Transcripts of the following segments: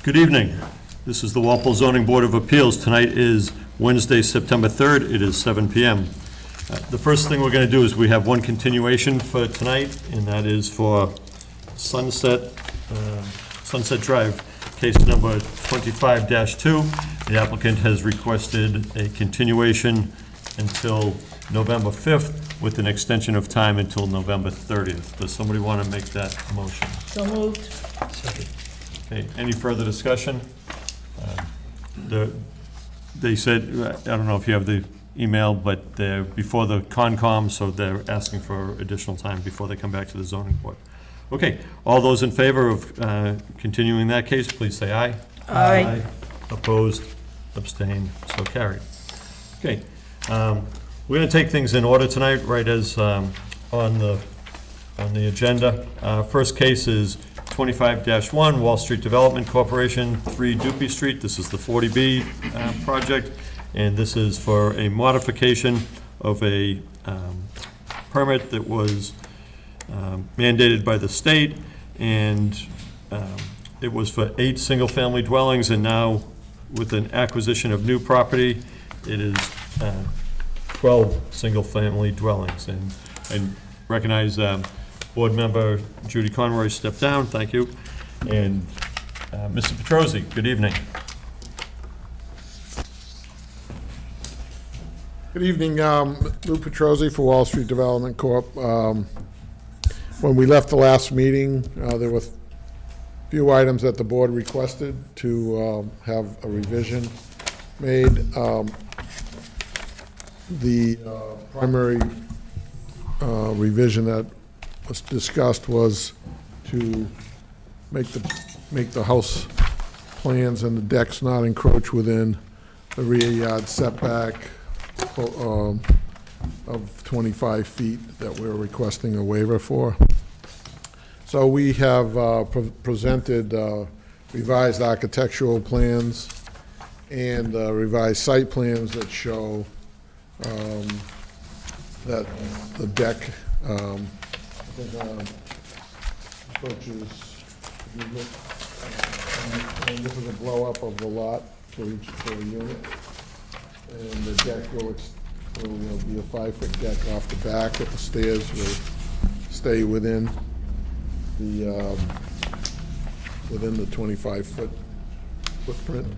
Good evening. This is the Walpole Zoning Board of Appeals. Tonight is Wednesday, September 3rd. It is 7 p.m. The first thing we're going to do is we have one continuation for tonight, and that is for Sunset Drive, case number 25-2. The applicant has requested a continuation until November 5th with an extension of time until November 30th. Does somebody want to make that motion? So moved. Second. Okay, any further discussion? They said, I don't know if you have the email, but they're before the Concom, so they're asking for additional time before they come back to the zoning board. Okay, all those in favor of continuing that case, please say aye. Aye. Opposed, abstained, so carried. Okay, we're going to take things in order tonight, right as on the agenda. First case is 25-1, Wall Street Development Corporation, 3 Dupee Street. This is the 40B project, and this is for a modification of a permit that was mandated by the state, and it was for 8 single-family dwellings, and now with an acquisition of new property, it is 12 single-family dwellings. And I recognize Board Member Judy Conroy stepped down, thank you. And Mr. Petrosi, good evening. Good evening, Lou Petrosi for Wall Street Development Corp. When we left the last meeting, there were a few items that the board requested to have a revision made. The primary revision that was discussed was to make the house plans and the decks not encroach within the rear yard setback of 25 feet that we're requesting a waiver for. So we have presented revised architectural plans and revised site plans that show that the deck approaches, if you look, and this is a blow up of the lot for a unit. And the deck will be a 5-foot deck off the back, but the stairs will stay within the 25-foot footprint.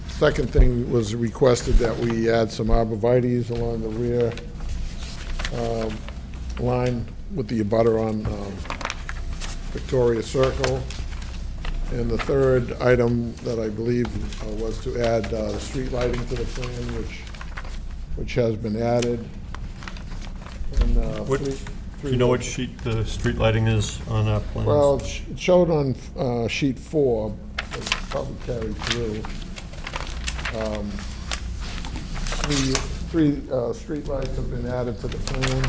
Second thing was requested that we add some arborvitaes along the rear line with the abutter on Victoria Circle. And the third item that I believe was to add the street lighting to the plan, which has been added. And, Do you know what sheet the street lighting is on our plans? well, it showed on sheet 4, but probably carried through. Three street lights have been added to the plan.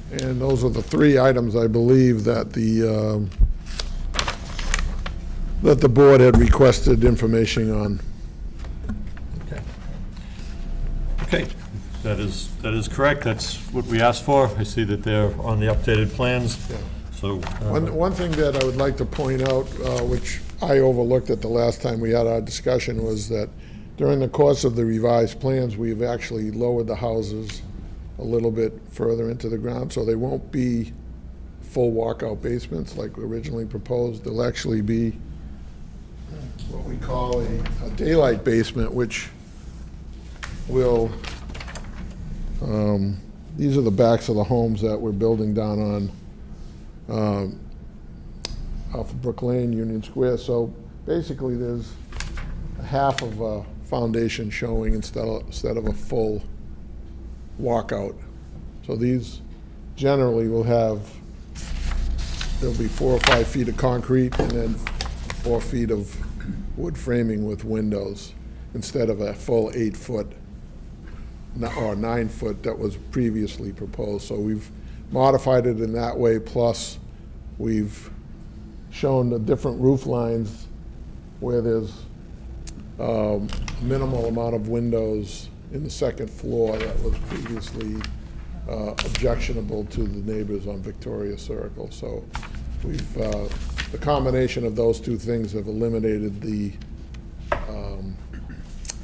And those are the 3 items, I believe, that the board had requested information on. Okay. Okay, that is correct. That's what we asked for. I see that they're on the updated plans. Yeah. So One thing that I would like to point out, which I overlooked at the last time we had our discussion, was that during the course of the revised plans, we've actually lowered the houses a little bit further into the ground, so they won't be full walkout basements like originally proposed. They'll actually be what we call a daylight basement, which will, these are the backs of the homes that we're building down on off of Brook Lane, Union Square. So basically there's a half of a foundation showing instead of a full walkout. So these generally will have, there'll be 4 or 5 feet of concrete and then 4 feet of wood framing with windows instead of a full 8-foot or 9-foot that was previously proposed. So we've modified it in that way, plus we've shown the different roof lines where there's minimal amount of windows in the second floor that was previously objectionable to the neighbors on Victoria Circle. So we've, the combination of those two things have eliminated the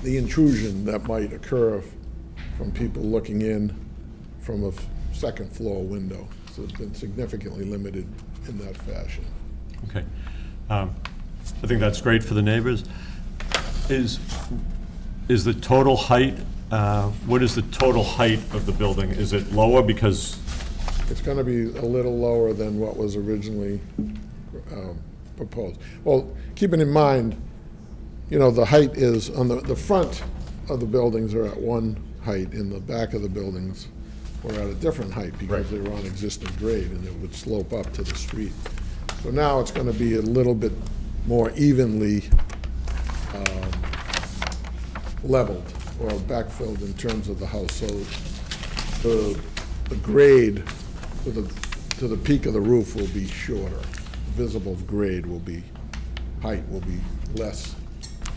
intrusion that might occur from people looking in from a second floor window. So it's been significantly limited in that fashion. Okay. I think that's great for the neighbors. Is the total height, what is the total height of the building? Is it lower because? It's going to be a little lower than what was originally proposed. Well, keeping in mind, you know, the height is, on the front of the buildings are at one height, in the back of the buildings were at a different height because they were on existing grade and it would slope up to the street. So now it's going to be a little bit more evenly leveled or backfilled in terms of the house. So the grade to the peak of the roof will be shorter. Visible grade will be, height will be less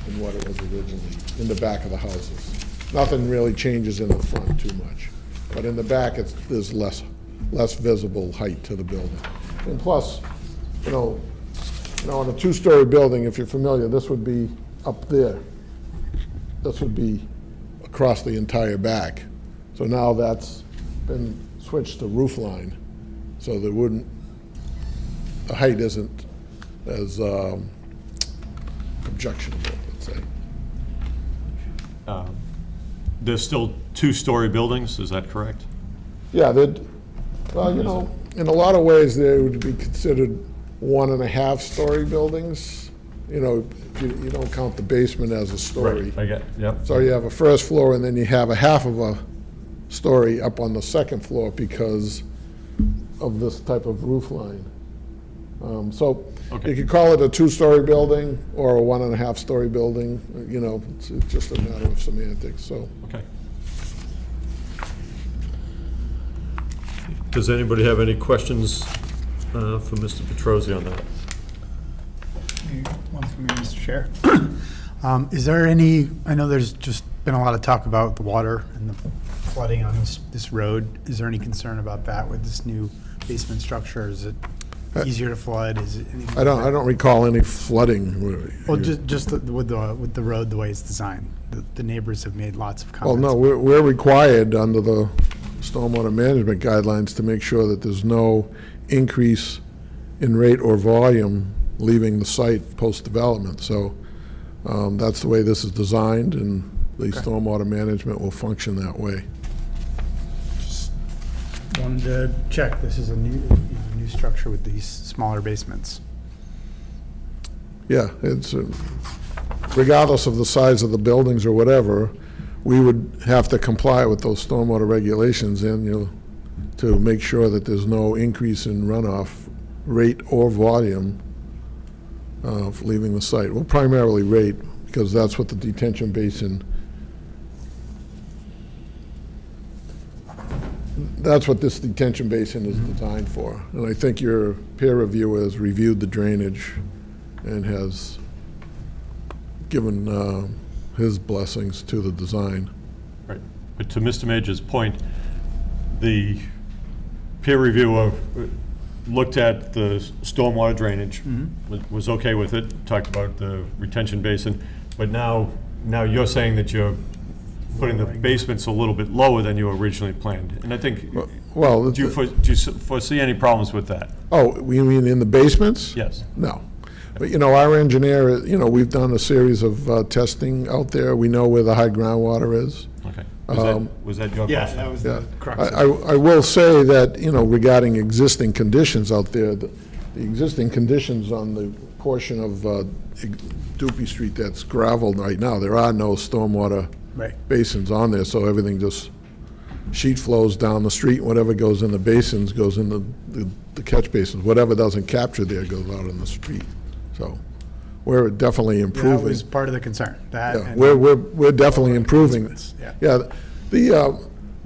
than what it was originally in the back of the houses. Nothing really changes in the front too much, but in the back there's less visible height to the building. And plus, you know, in a two-story building, if you're familiar, this would be up there. This would be across the entire back. So now that's been switched to roof line, so there wouldn't, the height isn't as objectionable, let's say. There's still two-story buildings, is that correct? Yeah, well, you know, in a lot of ways, they would be considered 1.5-story buildings. You know, you don't count the basement as a story. Right, I get, yep. So you have a first floor, and then you have a half of a story up on the second floor because of this type of roof line. So Okay. you could call it a 2-story building or a 1.5-story building. You know, it's just a matter of semantics. So. Okay. Does anybody have any questions for Mr. Petrosi on that? One for me, Mr. Chair. Is there any, I know there's just been a lot of talk about the water and the flooding on this road. Is there any concern about that with this new basement structure? Is it easier to flood? Is it anything? I don't recall any flooding. Well, just with the road, the way it's designed. The neighbors have made lots of Well, comments. no, we're required under the stormwater management guidelines to make sure that there's no increase in rate or volume leaving the site post-development. So that's the way this is designed, and the stormwater management will function that way. Just wanted to check. This is a new structure with these smaller basements. Yeah, it's, regardless of the size of the buildings or whatever, we would have to comply with those stormwater regulations and, you know, to make sure that there's no increase in runoff rate or volume leaving the site. Well, primarily rate, because that's what the detention basin, that's what this detention basin is designed for. And I think your peer reviewer has reviewed the drainage and has given his blessings to the design. Right. But to Mr. Major's point, the peer reviewer looked at the stormwater drainage, was okay with it, talked about the retention basin, but now you're saying that you're putting the basements a little bit lower than you originally planned. And I think, Well, do you foresee any problems with that? oh, you mean in the basements? Yes. No. But, you know, our engineer, you know, we've done a series of testing out there. We know where the high groundwater is. Okay. Was that your Yeah, question? that was Yeah. the crux of it. I will say that, you know, regarding existing conditions out there, the existing conditions on the portion of Dupee Street that's gravelled right now, there are no stormwater Right. basins on there, so everything just sheet flows down the street. Whatever goes in the basins goes in the catch basins. Whatever doesn't capture there goes out in the street. So we're definitely That improving. was part of the concern. That Yeah, and we're definitely improving. basements, yeah. Yeah,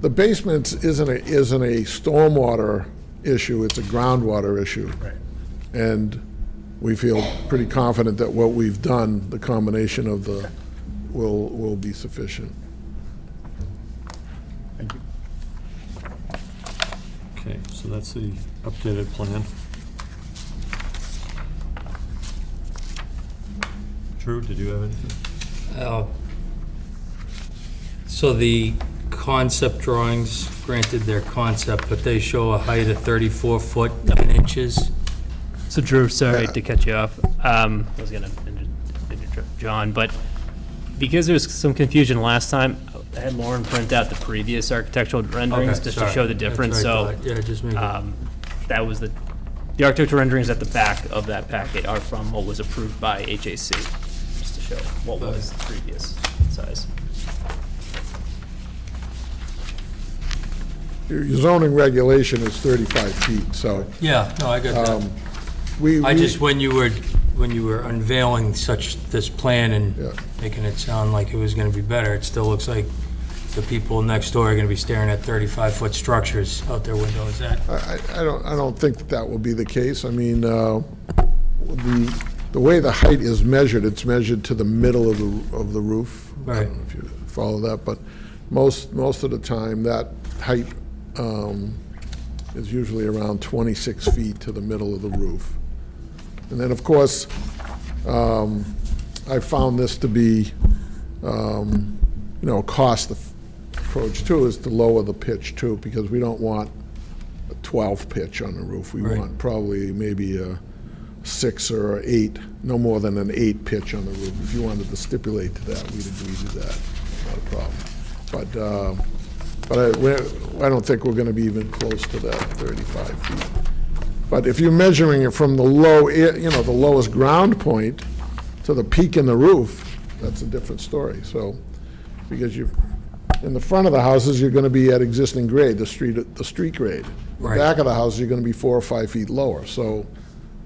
the basement isn't a stormwater issue, it's a groundwater issue. Right. And we feel pretty confident that what we've done, the combination of the, will be sufficient. Thank you. Okay, so that's the updated plan. Drew, did you have anything? So the concept drawings, granted their concept, but they show a height of 34 foot 10 inches. So Drew, sorry to cut you off. I was going to interrupt John, but because there was some confusion last time, I had Lauren print out the previous architectural renderings Okay, just sorry. to show the difference. That's So what I thought. Yeah, just make it. that was the architectural renderings at the back of that packet are from what was approved by HAC, just to show what was the previous size. Your zoning regulation is 35 feet, so Yeah, no, I got that. I just, when you were unveiling this plan and Yeah. making it sound like it was gonna be better, it still looks like the people next door are gonna be staring at 35-foot structures out their window. Is that? I don't think that will be the case. I mean, the way the height is measured, it's measured to the middle of the roof. I Right. don't know if you follow that, but most of the time, that height is usually around 26 feet to the middle of the roof. And then, of course, I found this to be, a cost approach too, is to lower the pitch too, because we don't want a 12 pitch on the roof. We Right. want probably maybe a 6 or an 8, no more than an 8 pitch on the roof. If you wanted to stipulate to that, we'd agree to that, not a problem. But I don't think we're gonna be even close to that 35 feet. But if you're measuring it from the the lowest ground point to the peak in the roof, that's a different story. So, because in the front of the houses, you're gonna be at existing grade, the street grade. The Right. back of the house, you're gonna be 4 or 5 feet lower, so.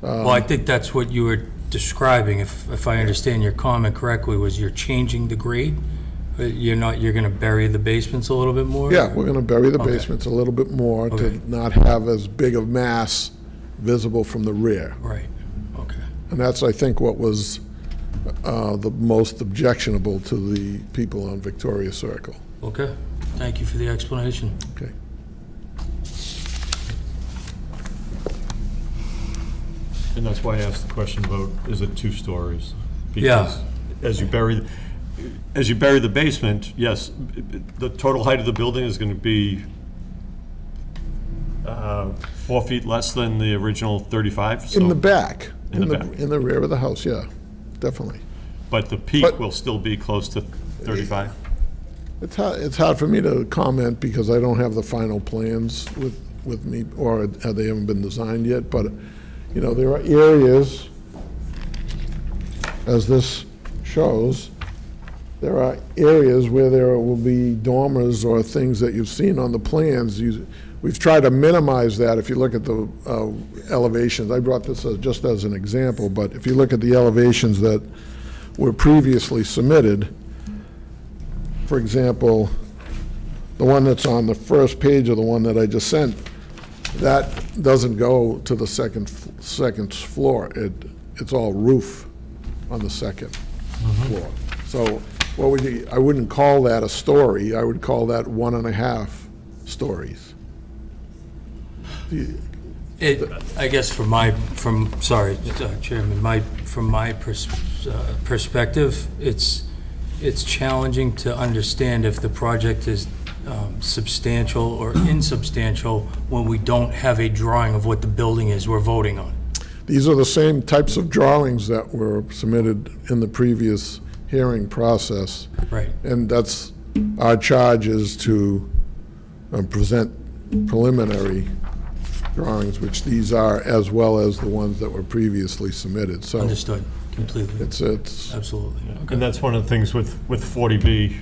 Well, I think that's what you were describing, if I understand your comment correctly, was you're changing the grade? You're gonna bury the basements a little bit more? Yeah, we're gonna bury the Okay. basements a little bit more to Okay. not have as big of mass visible from the rear. Right, okay. And that's, I think, what was the most objectionable to the people on Victoria Circle. Okay, thank you for the explanation. Okay. And that's why I asked the question about, is it 2 stories? Yeah. Because as you bury the basement, yes, the total height of the building is going to be 4 feet less than the original 35. In so- the back. In the back. In the rear of the house, yeah, definitely. But the peak But- will still be close to 35? It's hard for me to comment because I don't have the final plans with me, or they haven't been designed yet, but, there are areas, as this shows, there are areas where there will be dormers or things that you've seen on the plans. We've tried to minimize that. If you look at the elevations, I brought this just as an example, but if you look at the elevations that were previously submitted, for example, the one that's on the first page of the one that I just sent, that doesn't go to the second floor. It's all roof on the second floor. So I wouldn't call that a story. I would call that 1.5 stories. I guess from Chairman, from my perspective, it's challenging to understand if the project is substantial or insubstantial when we don't have a drawing of what the building is we're voting on. These are the same types of drawings that were submitted in the previous hearing process. Right. And that's, our charge is to present preliminary drawings, which these are, as well as the ones that were previously submitted, so. Understood, completely. It's, Absolutely. And that's one of the things with 40B,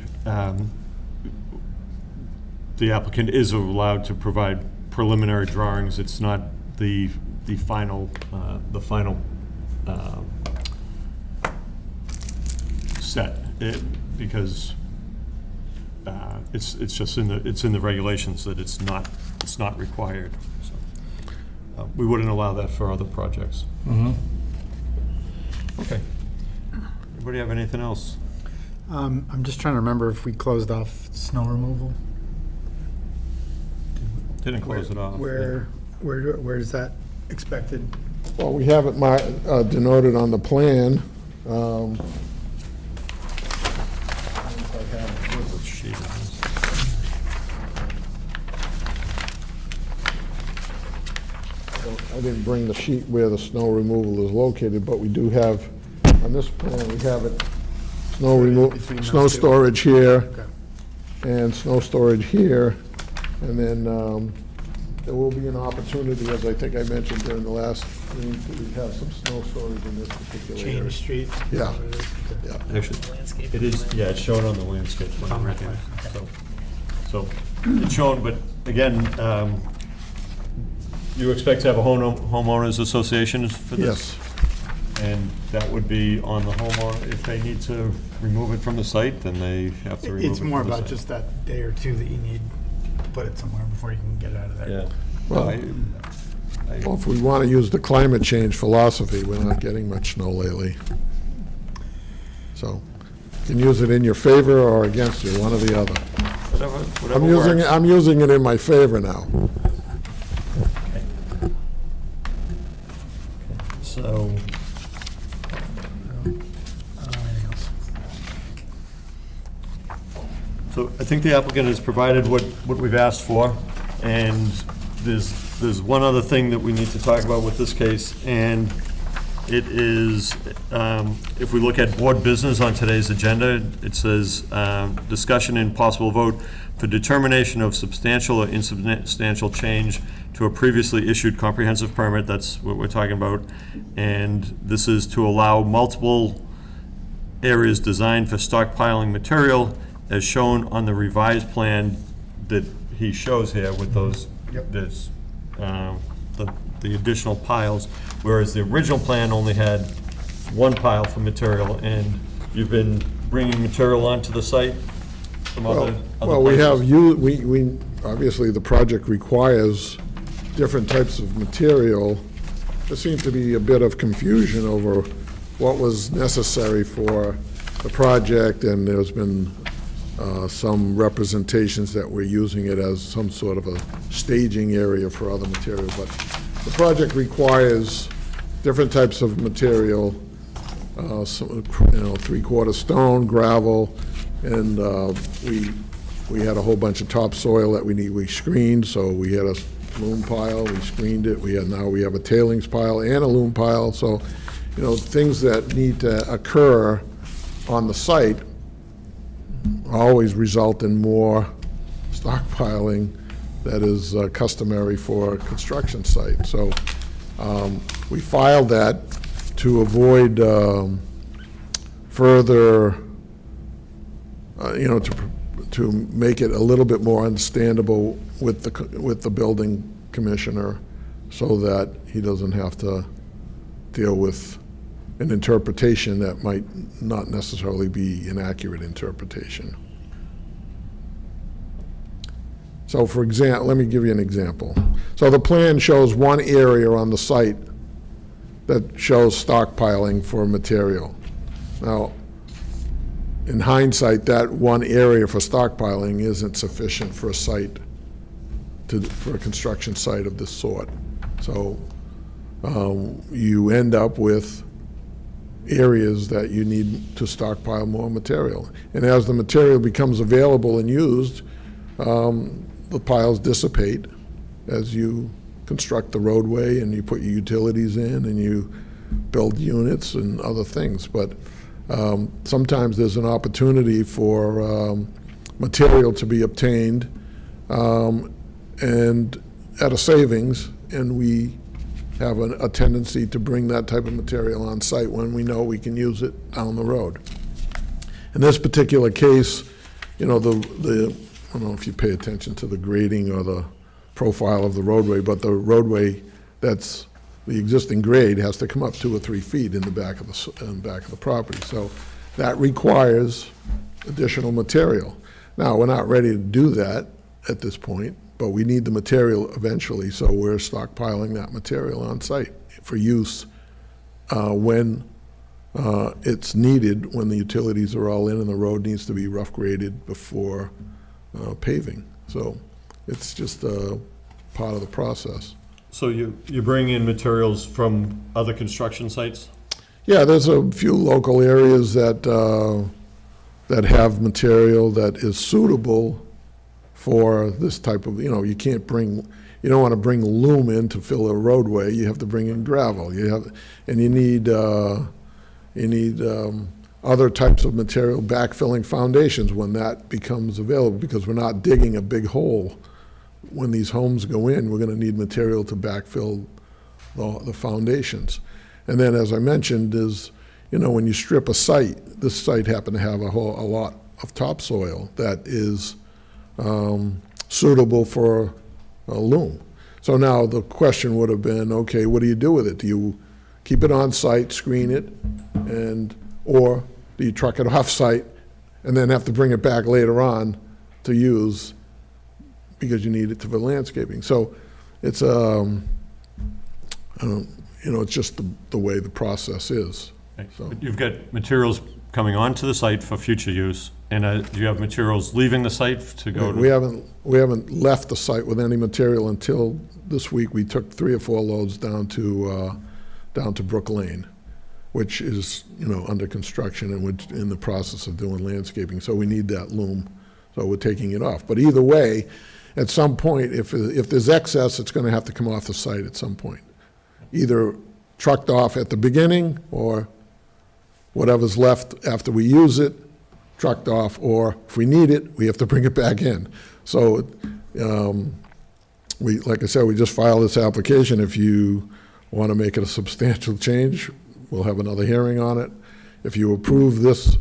the applicant is allowed to provide preliminary drawings. It's not the final set, because it's just in the regulations that it's not required. So, we wouldn't allow that for other projects. Okay. Anybody have anything else? I'm just trying to remember if we closed off snow removal. Didn't close it off. Where is that expected? Well, we have it denoted on the plan. Sheet of this. I didn't bring the sheet where the snow removal is located, but we do have, on this plan, we have it, Between those snow two. storage here, Okay. and snow storage here, and then there will be an opportunity, as I think I mentioned during the last meeting, to have some snow storage in this particular area. Change Street? Yeah. Okay. Yeah. Actually, it is, yeah, it's shown on the landscape plan right here. So it's shown, but again, you expect to have a homeowners association for this? Yes. And that would be on the homeowner, if they need to remove it from the site, then they have to remove it It's from more the about site. just that day or two that you need to put it somewhere before you can get it out of there. Yeah. Well, Well, if we want to use the climate change philosophy, we're not getting much snow lately. So, you can use it in your favor or against you, one or the other. Whatever I'm using it in my favor now. So, Anything else? so I think the applicant has provided what we've asked for, and there's one other thing that we need to talk about with this case, and it is, if we look at board business on today's agenda, it says, discussion and possible vote for determination of substantial or insubstantial change to a previously issued comprehensive permit. That's what we're talking about. And this is to allow multiple areas designed for stockpiling material as shown on the revised plan that he shows here with those, Yep. this, the additional piles, whereas the original plan only had one pile for material, and you've been bringing material onto the site from other Well, we places? have, we, obviously, the project requires different types of material. There seemed to be a bit of confusion over what was necessary for the project, and there's been some representations that we're using it as some sort of a staging area for other material, but the project requires different types of material, three-quarter stone, gravel, and we had a whole bunch of topsoil that we screened, so we had a loam pile, we screened it, now we have a tailings pile and a loam pile, so, things that need to occur on the site always result in more stockpiling that is customary for a construction site. So we filed that to avoid further, to make it a little bit more understandable with the building commissioner, so that he doesn't have to deal with an interpretation that might not necessarily be an accurate interpretation. So for example, let me give you an example. So the plan shows one area on the site that shows stockpiling for material. Now, in hindsight, that one area for stockpiling isn't sufficient for a site, for a construction site of this sort. So you end up with areas that you need to stockpile more material. And as the material becomes available and used, the piles dissipate as you construct the roadway and you put your utilities in and you build units and other things. But sometimes there's an opportunity for material to be obtained and at a savings, and we have a tendency to bring that type of material on site when we know we can use it down the road. In this particular case, I don't know if you pay attention to the grading or the profile of the roadway, but the roadway that's the existing grade has to come up 2 or 3 feet in the back of the property. So that requires additional material. Now, we're not ready to do that at this point, but we need the material eventually, so we're stockpiling that material on site for use when it's needed, when the utilities are all in and the road needs to be rough graded before paving. So it's just part of the process. So you bring in materials from other construction sites? Yeah, there's a few local areas that, that have material that is suitable for this type of, you can't bring, you don't want to bring loom in to fill a roadway, you have to bring in gravel, and you need other types of material, backfilling foundations when that becomes available, because we're not digging a big hole. When these homes go in, we're gonna need material to backfill the foundations. And then, as I mentioned, is, when you strip a site, this site happened to have a lot of topsoil that is suitable for a loom. So now the question would have been, okay, what do you do with it? Do you keep it on site, screen it, or do you truck it off site and then have to bring it back later on to use because you need it for landscaping? So it's it's just the way the process is. So. But you've got materials coming onto the site for future use, and do you have materials leaving the site to go to? We haven't left the site with any material until this week. We took 3 or 4 loads down to Brook Lane, which is, under construction, and we're in the process of doing landscaping. So we need that loom, so we're taking it off. But either way, at some point, if there's excess, it's going to have to come off the site at some point. Either trucked off at the beginning, or whatever's left after we use it, trucked off, or if we need it, we have to bring it back in. So, like I said, we just filed this application. If you want to make it a substantial change, we'll have another hearing on it. If you approve this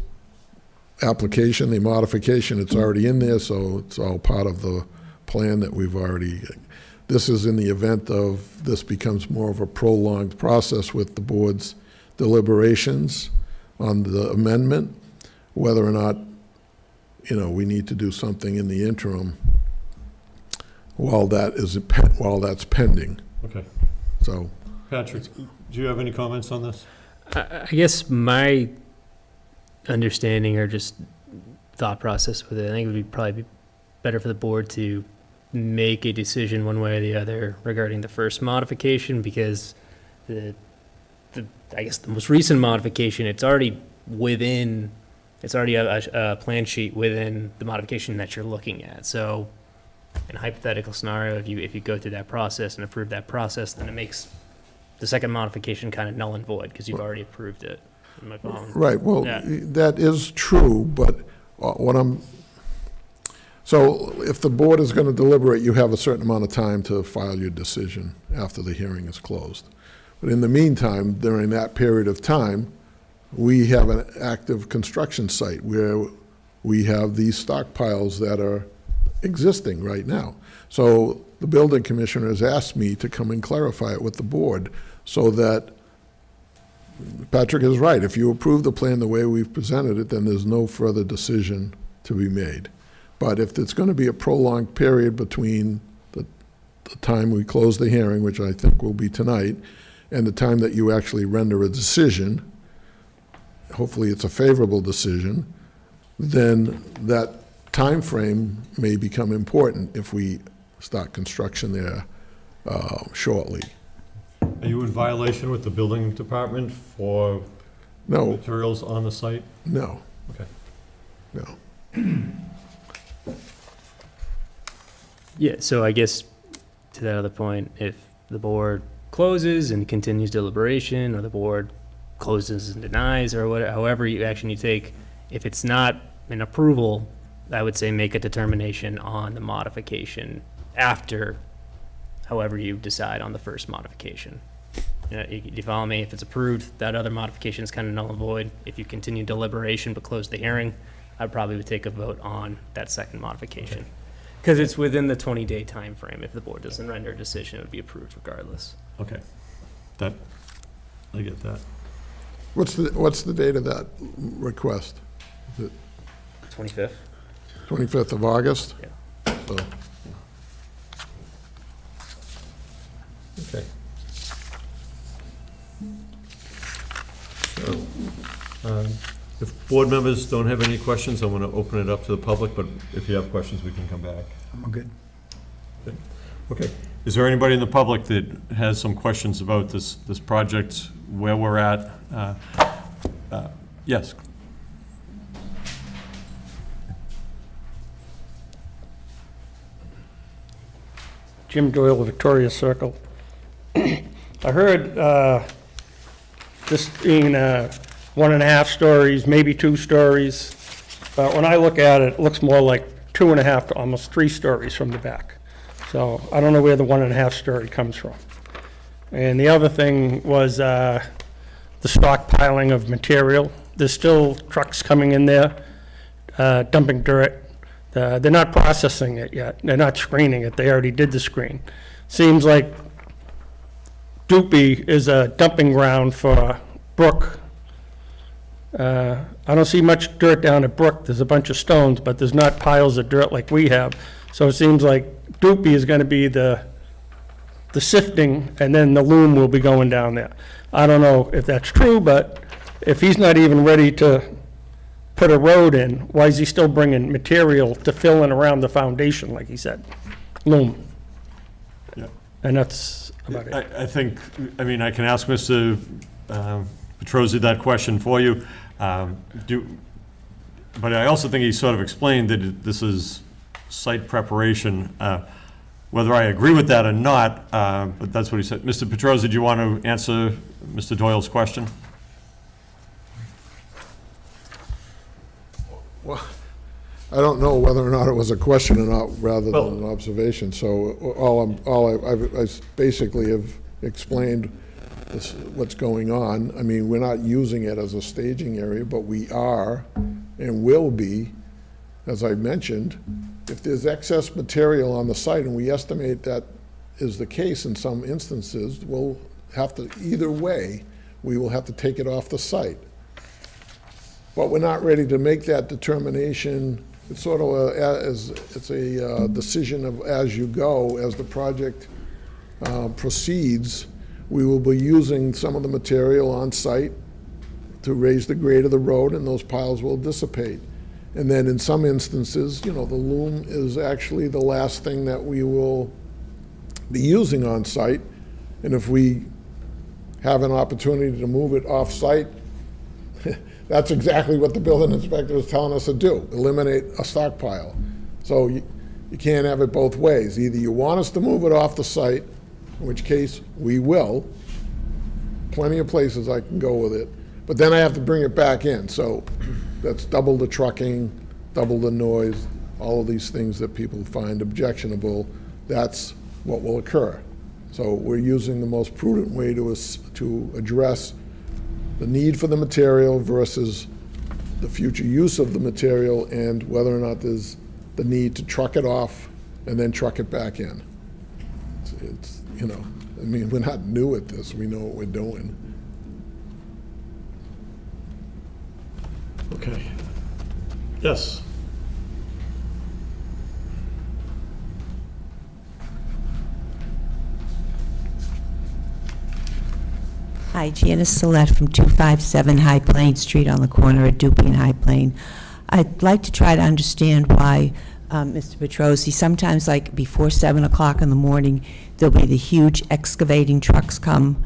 application, the modification, it's already in there, so it's all part of the plan that we've already. This is in the event of this becomes more of a prolonged process with the board's deliberations on the amendment, whether or not, we need to do something in the interim while that's pending. Okay. So, Patrick, do you have any comments on this? I guess my understanding or just thought process with it, I think it would probably be better for the board to make a decision one way or the other regarding the first modification, because I guess the most recent modification, it's already a plan sheet within the modification that you're looking at. So in a hypothetical scenario, if you go through that process and approve that process, then it makes the second modification kind of null and void because you've already approved it. Am I following? right, well, Yeah. that is true, but so if the board is going to deliberate, you have a certain amount of time to file your decision after the hearing is closed. But in the meantime, during that period of time, we have an active construction site where we have these stockpiles that are existing right now. So the building commissioner has asked me to come and clarify it with the board so that Patrick is right. If you approve the plan the way we've presented it, then there's no further decision to be made. But if it's going to be a prolonged period between the time we close the hearing, which I think will be tonight, and the time that you actually render a decision, hopefully it's a favorable decision, then that time frame may become important if we start construction there shortly. Are you in violation with the building department for No, materials on the site? no, Okay. no. Yeah, so I guess to that other point, if the board closes and continues deliberation, or the board closes and denies, or whatever, however action you take, if it's not an approval, I would say make a determination on the modification after, however you decide on the first modification. You follow me? If it's approved, that other modification is kind of null and void. If you continue deliberation but close the hearing, I probably would take a vote on that second modification. Because it's within the 20-day time frame. If the board doesn't render a decision, it would be approved regardless. Okay. I get that. What's the date of that request? Is it 25th? 25th of August? Yeah. So, Okay. If board members don't have any questions, I want to open it up to the public, but if you have questions, we can come back. I'm good. Okay. Is there anybody in the public that has some questions about this project, where we're at? Yes. Jim Doyle, Victoria Circle. I heard this being 1.5 stories, maybe 2 stories, but when I look at it, it looks more like 2.5 to almost 3 stories from the back. So I don't know where the 1.5 story comes from. And the other thing was the stockpiling of material. There's still trucks coming in there, dumping dirt. They're not processing it yet. They're not screening it. They already did the screen. Seems like Dupee is a dumping ground for Brook. I don't see much dirt down at Brook. There's a bunch of stones, but there's not piles of dirt like we have. So it seems like Dupee is going to be the sifting, and then the loom will be going down there. I don't know if that's true, but if he's not even ready to put a road in, why is he still bringing material to fill in around the foundation, like he said? Loom. Yeah. And that's about it. I think, I mean, I can ask Mr. Petrosi that question for you. But I also think he sort of explained that this is site preparation. Whether I agree with that or not, but that's what he said. Mr. Petrosi, do you want to answer Mr. Doyle's question? Well, I don't know whether or not it was a question or not, rather than an observation. So I basically have explained what's going on. I mean, we're not using it as a staging area, but we are and will be, as I mentioned. If there's excess material on the site, and we estimate that is the case in some instances, we'll have to, either way, we will have to take it off the site. But we're not ready to make that determination. It's sort of it's a decision of as you go, as the project proceeds. We will be using some of the material on site to raise the grade of the road, and those piles will dissipate. And then in some instances, you know, the loom is actually the last thing that we will be using on site. And if we have an opportunity to move it off site, that's exactly what the building inspector is telling us to do, eliminate a stockpile. So you can't have it both ways. Either you want us to move it off the site, in which case we will. Plenty of places I can go with it. But then I have to bring it back in. So that's double the trucking, double the noise, all of these things that people find objectionable. That's what will occur. So we're using the most prudent way to address the need for the material versus the future use of the material, and whether or not there's the need to truck it off and then truck it back in. It's you know, I mean, we're not new at this. We know what we're doing. Okay. Yes. Hi, Janice Salette from 257 High Plain Street on the corner of Dupee and High Plain. I'd like to try to understand why, Mr. Petrosi, sometimes like before 7 o'clock in the morning, there'll be the huge excavating trucks come,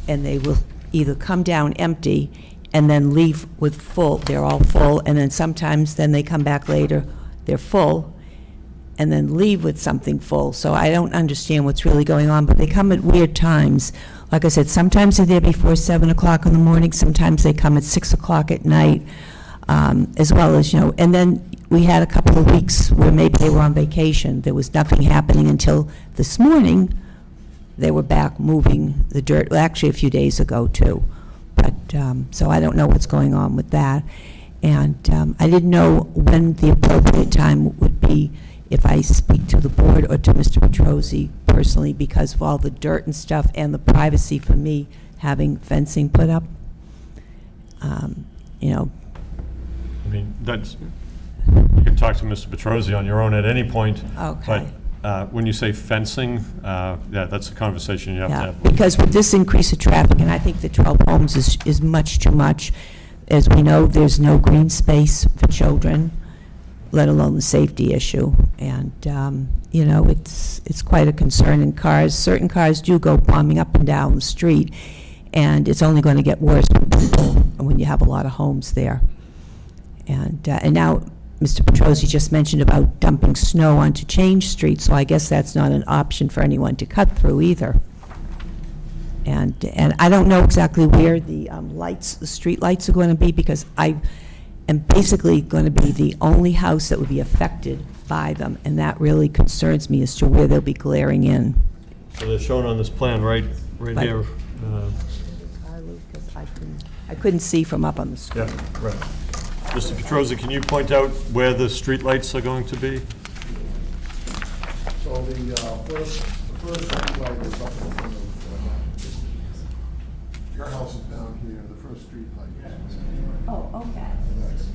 and they will either come down empty and then leave with full, they're all full, and then sometimes then they come back later, they're full, and then leave with something full. So I don't understand what's really going on, but they come at weird times. Like I said, sometimes they're there before 7 o'clock in the morning, sometimes they come at 6 o'clock at night, as well as, you know, and then we had a couple of weeks where maybe they were on vacation. There was nothing happening until this morning. They were back moving the dirt, well, actually a few days ago too. But, so I don't know what's going on with that. And I didn't know when the appropriate time would be if I speak to the board or to Mr. Petrosi personally, because of all the dirt and stuff and the privacy for me having fencing put up. You know. I mean, that's, you can talk to Mr. Petrosi on your own at any point. Okay. But when you say fencing, yeah, that's a conversation you have to Yeah, have. because with this increase of traffic, and I think the 12 homes is much too much. As we know, there's no green space for children. let alone the safety issue. And, you know, it's quite a concern, and certain cars do go bombing up and down the street, and it's only going to get worse when you have a lot of homes there. And now, Mr. Petrosi just mentioned about dumping snow onto Change Street, so I guess that's not an option for anyone to cut through either. And I don't know exactly where the the street lights are going to be, because I am basically going to be the only house that would be affected by them, and that really concerns me as to where they'll be glaring in. So they're shown on this plan right Right. here. I couldn't see from up on the screen. Yeah, right. Mr. Petrosi, can you point out where the streetlights are going to be? So the first street light is up in front of, your house is down here, the first street light is. Oh, okay. That's-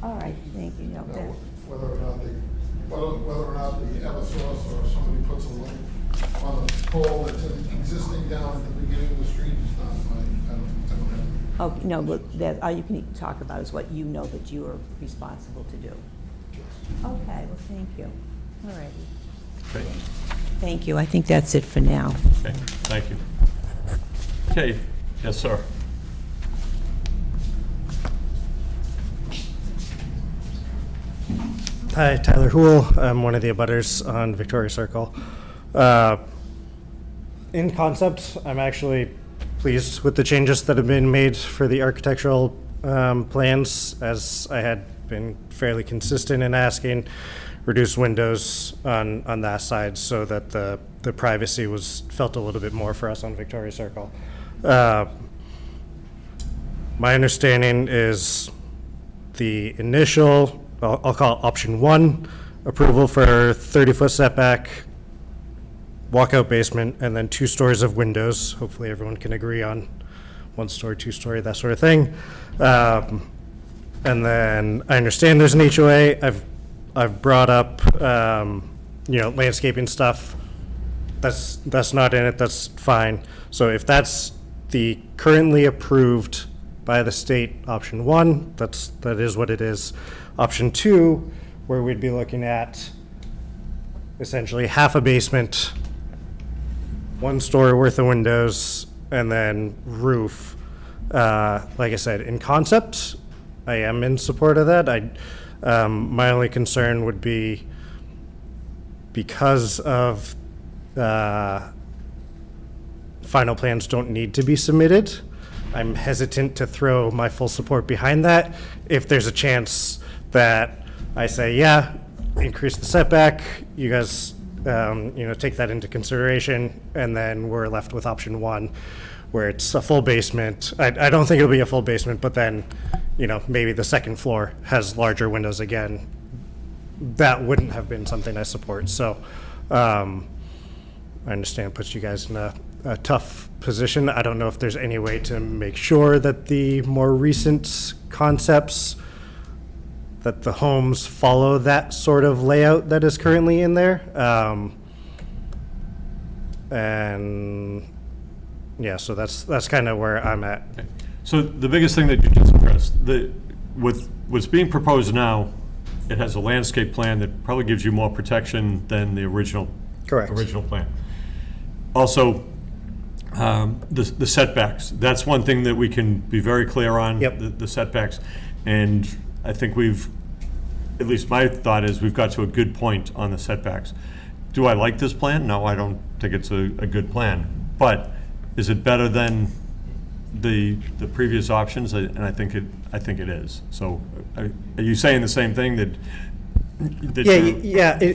All right, thank you. No, Now, that- whether or not the Eversource or somebody puts a light on a pole that's existing down at the beginning of the street is not mine. I don't have. Oh, no, look, that, all you can talk about is what you know that you are responsible to do. Okay, well, thank you. All right. Okay, Thank you. I think that's it for now. okay, thank you. Okay, yes, sir. Hi, Tyler Hool. I'm one of the abutters on Victoria Circle. In concept, I'm actually pleased with the changes that have been made for the architectural plans, as I had been fairly consistent in asking. Reduced windows on that side so that the privacy was felt a little bit more for us on Victoria Circle. My understanding is the initial, I'll call it option 1, approval for 30-foot setback, walkout basement, and then 2 stories of windows. Hopefully everyone can agree on 1-story, 2-story, that sort of thing. And then I understand there's an HOA. I've brought up, landscaping stuff. That's not in it, that's fine. So if that's the currently approved by the state option 1, that is what it is. Option 2, where we'd be looking at essentially half a basement, 1 story worth of windows, and then roof. Like I said, in concept, I am in support of that. My only concern would be because of final plans don't need to be submitted. I'm hesitant to throw my full support behind that. If there's a chance that I say, yeah, increase the setback, you guys, take that into consideration, and then we're left with option 1, where it's a full basement. I don't think it'll be a full basement, but then, maybe the second floor has larger windows again. That wouldn't have been something I support. So, I understand it puts you guys in a tough position. I don't know if there's any way to make sure that the more recent concepts, that the homes follow that sort of layout that is currently in there. And yeah, so that's kind of where I'm at. So the biggest thing that you just addressed, with what's being proposed now, it has a landscape plan that probably gives you more protection than the original. Correct. Original plan. Also, the setbacks, that's one thing that we can be very clear on. Yep. The setbacks. And I think at least my thought is we've got to a good point on the setbacks. Do I like this plan? No, I don't think it's a good plan. But is it better than the previous options? And I think it is. So are you saying the same thing that Yeah.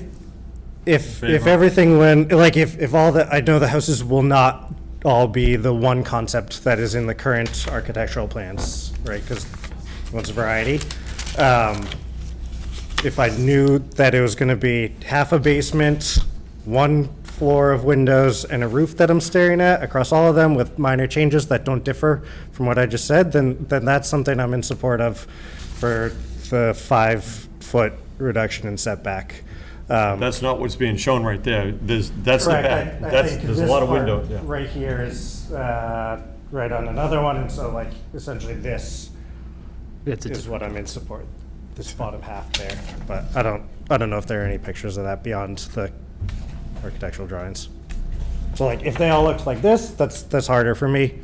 If everything went, like if all the, I know the houses will not all be the one concept that is in the current architectural plans, right? Because it's a variety. If I knew that it was going to be half a basement, 1 floor of windows, and a roof that I'm staring at across all of them with minor changes that don't differ from what I just said, then that's something I'm in support of for the 5-foot reduction in setback. That's not what's being shown right there. That's the back. There's a lot of window. Yeah. Right here is right on another one, and so like essentially this It's is what I'm in support. this bottom half there, but I don't know if there are any pictures of that beyond the architectural drawings. So like, if they all looked like this, that's harder for me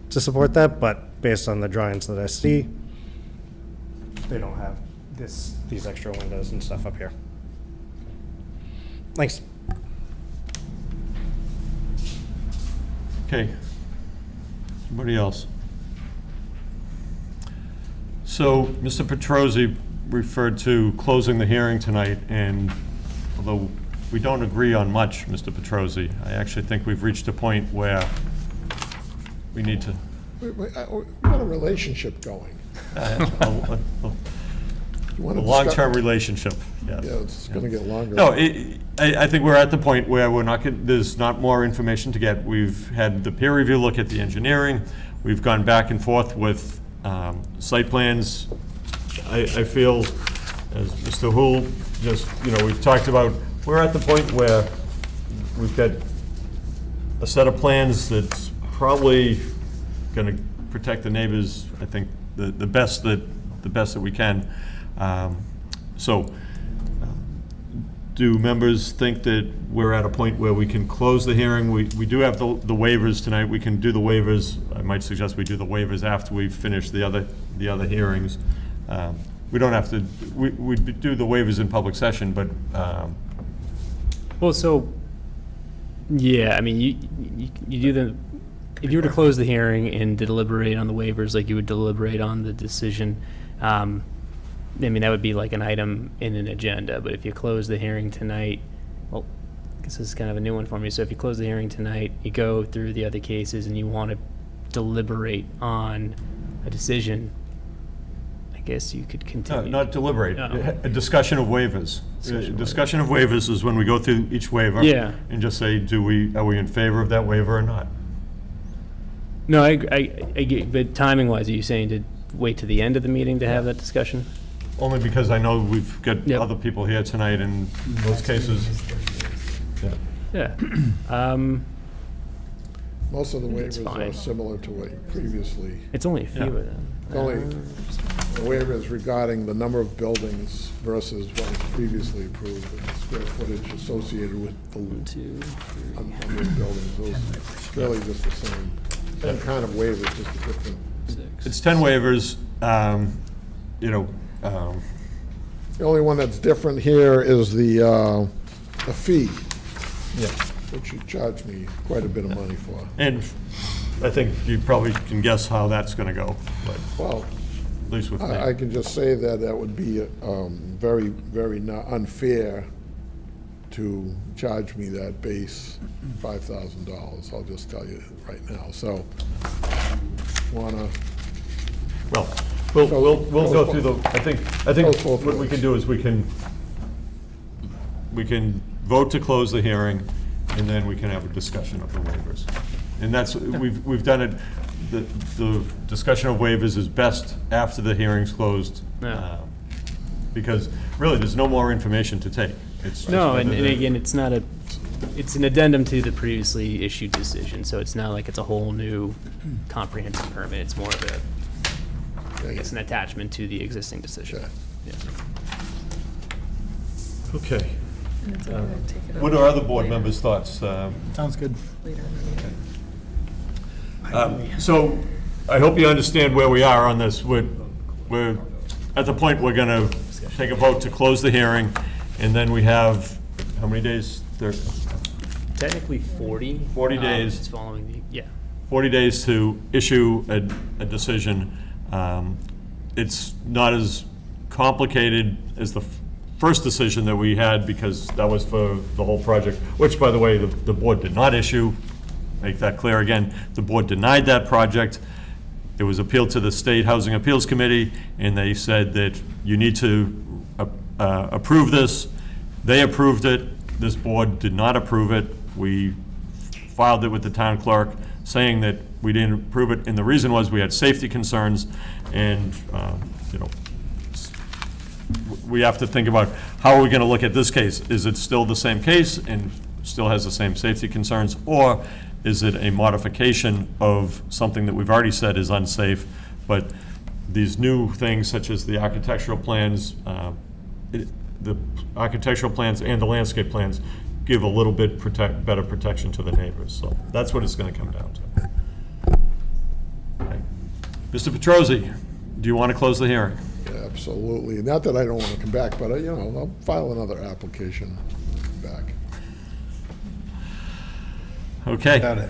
to support that, but based on the drawings that I see, they don't have these extra windows and stuff up here. Thanks. Okay. Anybody else? So, Mr. Petrosi referred to closing the hearing tonight, and although we don't agree on much, Mr. Petrosi, I actually think we've reached a point where we need to, We got a relationship going. a You wanna long-term relationship, yes. Yeah, it's gonna get longer. No, I think we're at the point where we're not, there's not more information to get. We've had the peer review look at the engineering. We've gone back and forth with site plans. I feel, as Mr. Hool just, we've talked about, we're at the point where we've got a set of plans that's probably gonna protect the neighbors, I think, the best that we can. So, do members think that we're at a point where we can close the hearing? We do have the waivers tonight. We can do the waivers. I might suggest we do the waivers after we finish the other hearings. We don't have to, we do the waivers in public session, but, Well, so, yeah, I mean, you do the, if you were to close the hearing and deliberate on the waivers like you would deliberate on the decision, I mean, that would be like an item in an agenda, but if you close the hearing tonight, well, I guess this is kind of a new one for me. So if you close the hearing tonight, you go through the other cases and you want to deliberate on a decision, I guess you could continue. not deliberate, No. a discussion of waivers. Discussion of waivers is when we go through each waiver. Yeah. And just say, are we in favor of that waiver or not? No, I get, but timing-wise, are you saying to wait to the end of the meeting to have that discussion? Only because I know we've got Yep. other people here tonight in those cases. Yeah. Yeah. Most of the It's waivers are fine. similar to what you previously, It's only a few Yeah. of them. only the waivers regarding the number of buildings versus what was previously approved, and the square footage associated with the Two, three. number of buildings. Those are really just the same kind of waivers, just a different. It's 10 waivers, The only one that's different here is the fee, yeah. which you charge me quite a bit of money for. And I think you probably can guess how that's gonna go, but Well, at least with I me. can just say that that would be very, very not unfair to charge me that base $5,000. I'll just tell you right now. So, wanna, Well, we'll go through the, I think Goes both what we can do is we can vote to close the hearing, and then we can have a discussion of the waivers. And that's, we've done it, the discussion of waivers is best after the hearing's closed. Yeah. Because really, there's no more information to take. It's just No, and whether the- again, it's not it's an addendum to the previously issued decision, so it's not like it's a whole new comprehensive permit. It's more of a, I guess, an attachment to the existing decision. Okay. Yeah. Okay. What are other board members' thoughts? Sounds good. So I hope you understand where we are on this. We're at the point we're going to take a vote to close the hearing, and then we have, how many days? Technically 40. 40 days. It's following the, yeah. 40 days to issue a decision. It's not as complicated as the first decision that we had, because that was for the whole project, which, by the way, the board did not issue. Make that clear again. The board denied that project. It was appealed to the State Housing Appeals Committee, and they said that you need to approve this. They approved it. This board did not approve it. We filed it with the town clerk, saying that we didn't approve it, and the reason was we had safety concerns, and, we have to think about how are we going to look at this case? Is it still the same case and still has the same safety concerns, or is it a modification of something that we've already said is unsafe, but these new things such as the architectural plans, the architectural plans and the landscape plans give a little bit better protection to the neighbors. So that's what it's going to come down to. Okay. Mr. Petrosi, do you want to close the hearing? Absolutely. Not that I don't want to come back, but, you know, I'll file another application back. Okay. Got it.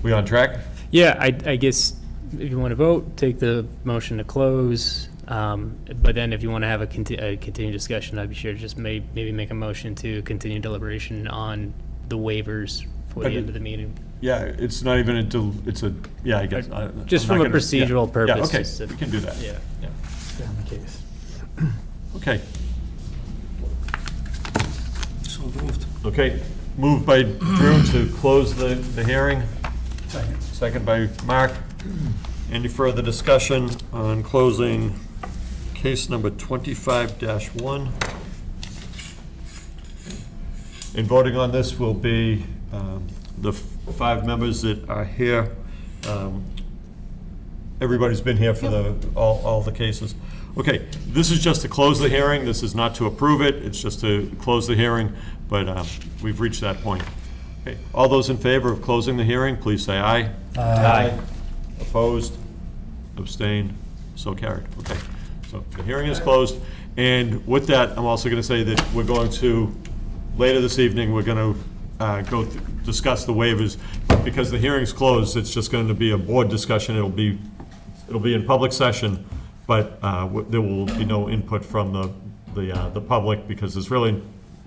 We on track? Yeah, I guess if you want to vote, take the motion to close. But then if you want to have a continued discussion, I'd be sure to just maybe make a motion to continue deliberation on the waivers for the end of the meeting. Yeah, it's not even yeah, I guess. Just I'm from not a gonna- procedural yeah, purpose. Yeah, okay, just to- we can do that. Yeah. Stay on the case. Okay, So moved. okay. Moved by Drew to close the hearing. Second by Mark. Any further discussion on closing case number 25-1? And voting on this will be the 5 members that are here. Everybody's been here for all the cases. Okay, this is just to close the hearing. This is not to approve it. It's just to close the hearing, but we've reached that point. Okay, all those in favor of closing the hearing, please say aye. Aye. Opposed? Abstained? So carried. Okay, so the hearing is closed. And with that, I'm also going to say that we're going to, later this evening, we're going to discuss the waivers. Because the hearing's closed, it's just going to be a board discussion. It'll be in public session, but there will be no input from the public because there's really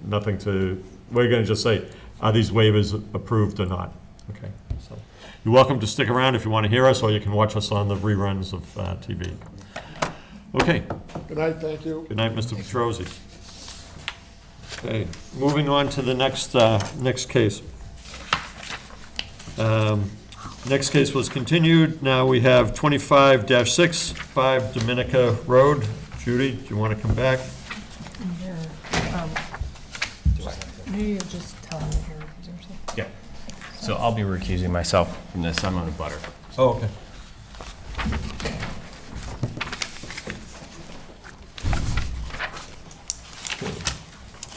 nothing to, we're going to just say, are these waivers approved or not? Okay, so you're welcome to stick around if you want to hear us, or you can watch us on the reruns of TV. Okay, Good night, thank you. good night, Mr. Petrosi. Okay, moving on to the next case. Next case was continued. Now we have 25-6, 5 Domenica Road. Judy, do you want to come back? You just tell me your recusers. Yeah. So I'll be recusing myself from this. I'm on a butter. Oh, okay.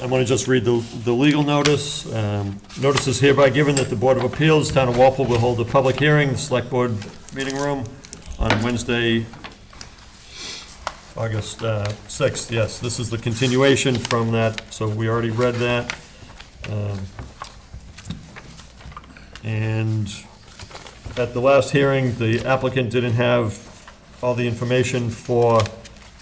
I want to just read the legal notice. Notice is hereby given that the Board of Appeals, Town of Walpole, will hold a public hearing in the Select Board Meeting Room on Wednesday, August 6th. Yes, this is the continuation from that, so we already read that. And at the last hearing, the applicant didn't have all the information for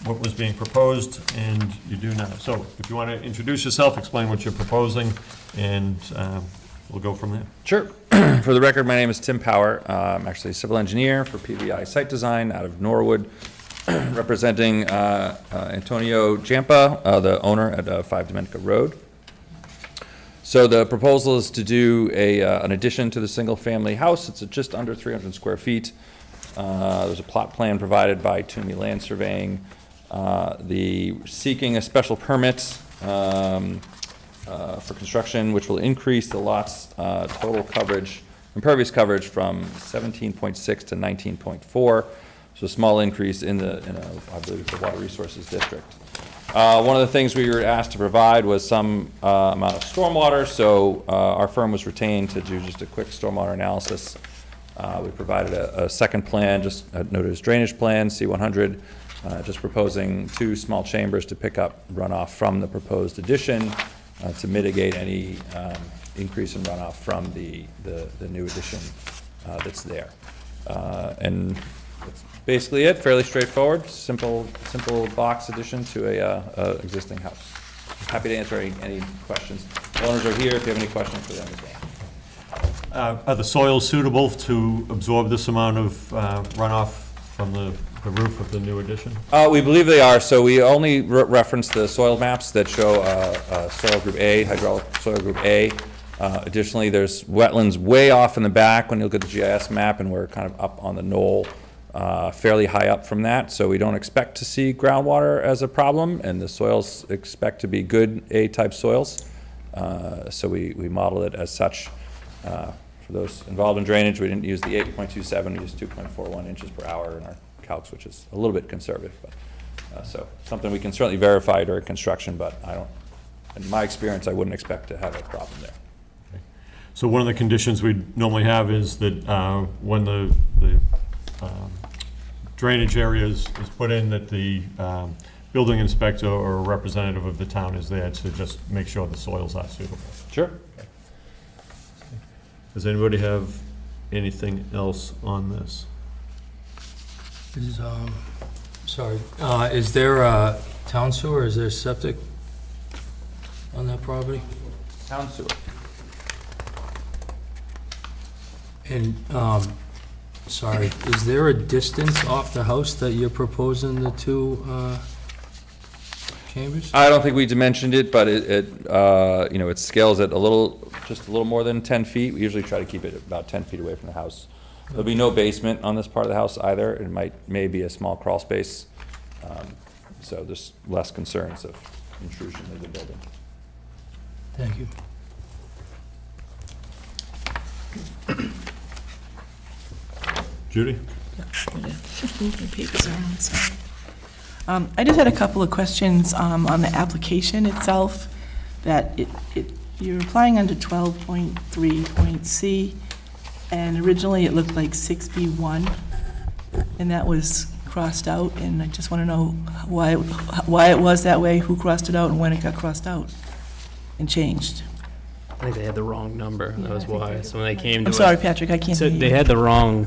what was being proposed, and you do now. So if you want to introduce yourself, explain what you're proposing, and we'll go from there. Sure. For the record, my name is Tim Power. I'm actually a civil engineer for PVI Site Design out of Norwood, representing Antonio Jampa, the owner at 5 Domenica Road. So the proposal is to do an addition to the single-family house. It's just under 300 square feet. There's a plot plan provided by Toomey Land Surveying. Seeking a special permit for construction, which will increase the lot's total coverage, impervious coverage from 17.6 to 19.4. So a small increase in I believe, the Water Resources District. One of the things we were asked to provide was some amount of stormwater, so our firm was retained to do just a quick stormwater analysis. We provided a second plan, just noted as drainage plan, C100, just proposing 2 small chambers to pick up runoff from the proposed addition to mitigate any increase in runoff from the new addition that's there. And that's basically it, fairly straightforward, simple box addition to a existing house. Happy to answer any questions. The owners are here if you have any questions for them as well. Are the soils suitable to absorb this amount of runoff from the roof of the new addition? We believe they are, so we only reference the soil maps that show soil group A, hydraulic soil group A. Additionally, there's wetlands way off in the back when you look at the GIS map, and we're kind of up on the knoll, fairly high up from that, so we don't expect to see groundwater as a problem, and the soils expect to be good A-type soils. So we model it as such For those involved in drainage, we didn't use the 8.27, we used 2.41 inches per hour in our calcs, which is a little bit conservative, but, so something we can certainly verify during construction, but in my experience, I wouldn't expect to have a problem there. So one of the conditions we normally have is that when the drainage area is put in, that the building inspector or a representative of the town is there to just make sure the soils are suitable. Sure. Does anybody have anything else on this? Is there a town sewer, is there septic on that property? Town sewer. And, is there a distance off the house that you're proposing the two chambers? I don't think we dimensioned it, but it scales at just a little more than 10 feet. We usually try to keep it about 10 feet away from the house. There'll be no basement on this part of the house either. It may be a small crawl space, so there's less concerns of intrusion into the building. Thank you. Judy? Move my papers around, sorry. I just had a couple of questions on the application itself, that you're applying under 12.3.c, and originally it looked like 6B1, and that was crossed out, and I just want to know why it was that way, who crossed it out, and when it got crossed out and changed. I think they had the wrong number, that was I think why. they- So when they came to I'm us. sorry, Patrick, I can't So hear you. they had the wrong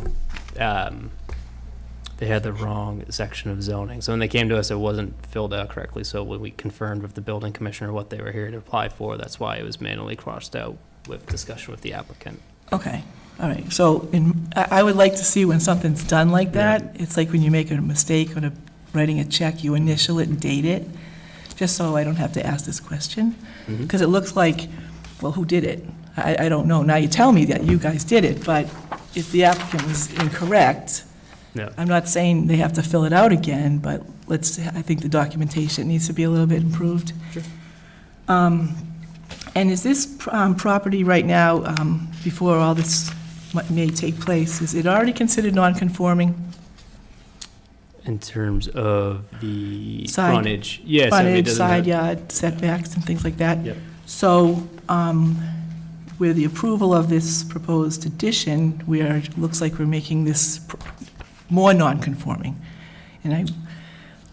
section of zoning. So when they came to us, it wasn't filled out correctly. So when we confirmed with the building commissioner what they were here to apply for, that's why it was manually crossed out with discussion with the applicant. Okay, all right, so I would like to see when something's done like that, it's like when you make a mistake on writing a check, you initial it and date it, just so I don't have to ask this question. Because it looks like, well, who did it? I don't know. Now you tell me that you guys did it, but if the applicant was incorrect, No. I'm not saying they have to fill it out again, but I think the documentation needs to be a little bit improved. Sure. And is this property right now, before all this may take place, is it already considered non-conforming? In terms of the Side- frontage. Yeah, so it Frontage, doesn't side have- yard setbacks and things like that? Yep. So, with the approval of this proposed addition, it looks like we're making this more non-conforming. And I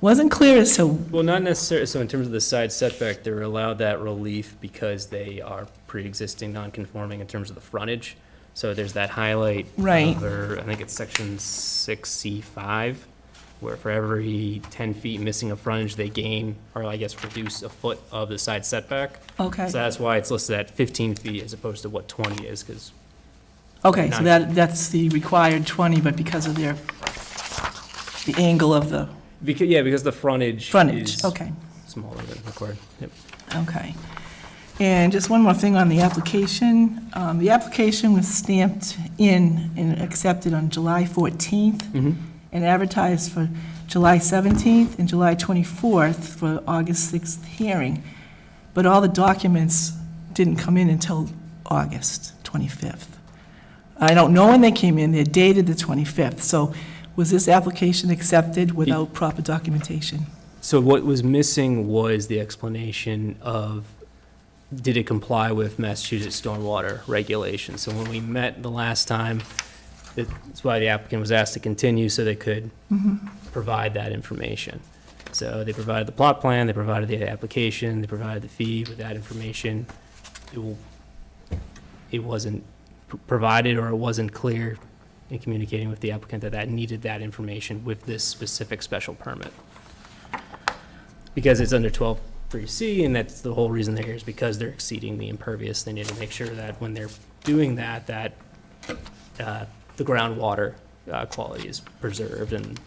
wasn't clear as to, Well, not necessarily, so in terms of the side setback, they're allowed that relief because they are pre-existing non-conforming in terms of the frontage. So there's that highlight. Right. I think it's section 6C5, where for every 10 feet missing a frontage, they gain, or I guess reduce a foot of the side setback. okay, So that's why it's listed at 15 feet as opposed to what 20 is, because okay, so that's the required 20, but because of the angle of the because the frontage frontage, is okay. smaller than required. Yep. Okay. And just one more thing on the application. The application was stamped in and accepted on July 14th and advertised for July 17th and July 24th for August 6th hearing. But all the documents didn't come in until August 25th. I don't know when they came in. They're dated the 25th. So was this application accepted without proper documentation? So what was missing was the explanation of, did it comply with Massachusetts stormwater regulations? So when we met the last time, that's why the applicant was asked to continue, so they could provide that information. So they provided the plot plan, they provided the application, they provided the fee with that information. It wasn't provided, or it wasn't clear in communicating with the applicant that needed that information with this specific special permit. Because it's under 12.3C, and that's the whole reason they're here, is because they're exceeding the impervious. They need to make sure that when they're doing that the groundwater quality is preserved and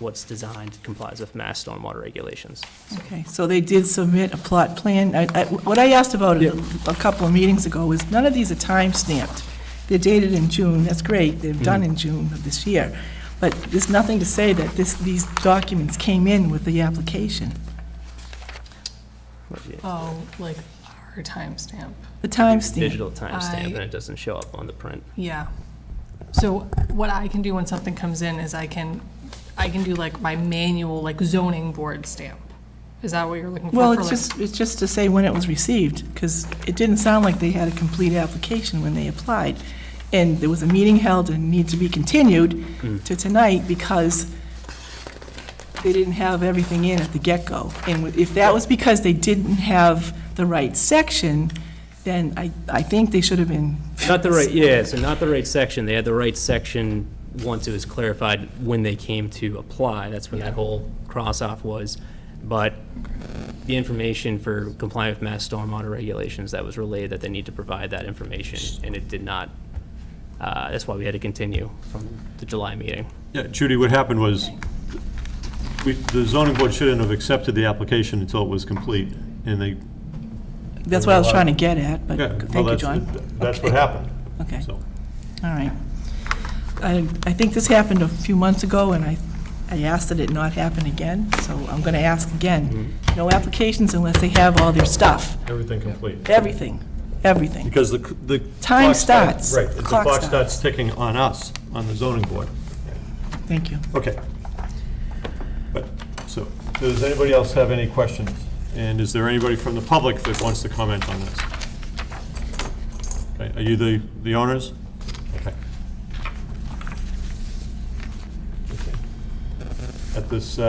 what's designed complies with Mass stormwater regulations. Okay, so they did submit a plot plan. What I asked about a couple of meetings ago was, none of these are time-stamped. They're dated in June, that's great, they're done in June of this year. But there's nothing to say that these documents came in with the application. Oh, like or a timestamp? The timestamp. Digital timestamp, I- and it doesn't show up on the print. Yeah. So what I can do when something comes in is I can do like my manual, like zoning board stamp. Is that what you're looking for? Well, for, it's just to say when it was received, because it didn't sound like they had a complete application when they applied. And there was a meeting held and needs to be continued to tonight because they didn't have everything in at the get-go. And if that was because they didn't have the right section, then I think they should have been. Not the right, yeah, so not the right section. They had the right section once it was clarified when they came to apply. That's when that whole cross-off was. But the information for complying with mass stormwater regulations, that was relayed that they need to provide that information, and it did not. That's why we had to continue from the July meeting. Yeah, Judy, what happened was, the zoning board shouldn't have accepted the application until it was complete, and they... That's what I was trying to get at, but Yeah, well, thank you, John. That's what Okay. happened. Okay. So, All right. I think this happened a few months ago, and I asked that it not happen again, so I'm going to ask again. No applications unless they have all their stuff, everything complete. everything. Because the Time clock starts. Right, the Clock clock starts. starts ticking on us, on the zoning board. Thank you. Okay. But, so, does anybody else have any questions? And is there anybody from the public that wants to comment on this? Okay, are you the owners? Okay. At this,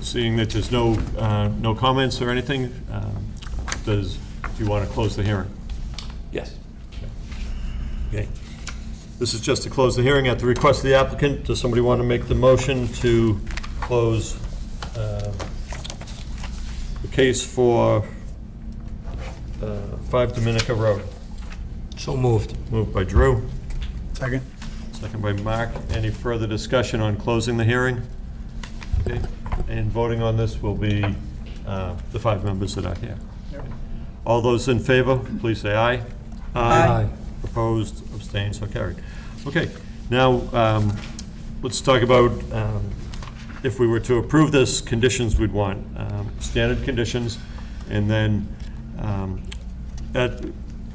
seeing that there's no comments or anything, do you want to close the hearing? Yes. Okay. This is just to close the hearing at the request of the applicant. Does somebody want to make the motion to close the case for 5 Domenica Road? So moved. Moved by Drew, Second? second by Mark. Any further discussion on closing the hearing? Okay. And voting on this will be the 5 members that are here. All those in favor, please say aye. Aye. Opposed, abstained, so carried. Okay, now, let's talk about, if we were to approve this, conditions we'd want. Standard conditions, and then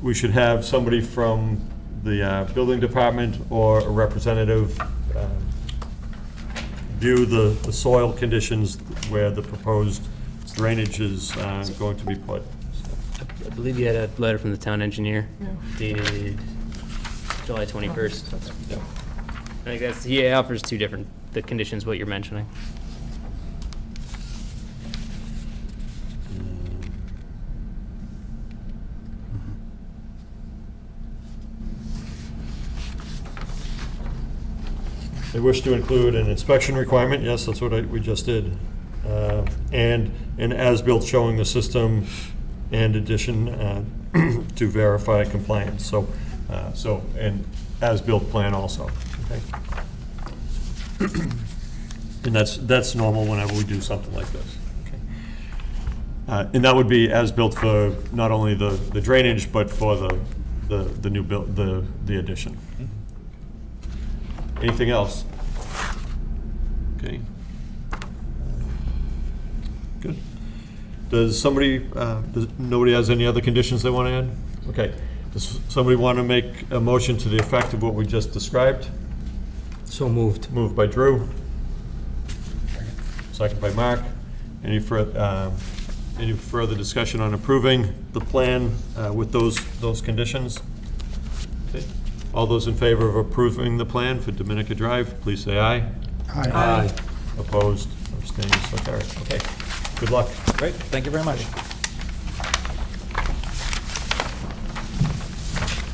we should have somebody from the building department or a representative view the soil conditions where the proposed drainage is going to be put. I believe you had a letter from the town engineer dated July 21st. I think he offers two different, the conditions what you're mentioning. They wish to include an inspection requirement, yes, that's what we just did, and an as-built showing the system and addition to verify compliance. So, an as-built plan also, okay? And that's normal whenever we do something like this, okay? And that would be as-built for not only the drainage, but for the new build, the addition. Anything else? Okay. Good. Does somebody, nobody has any other conditions they want to add? Okay. Does somebody want to make a motion to the effect of what we just described? So moved. Moved by Drew. Second by Mark. Any further discussion on approving the plan with those conditions? Okay. All those in favor of approving the plan for Domenica Drive, please say aye. Aye. Opposed, abstained, so carried. Okay, good luck. Great, thank you very much.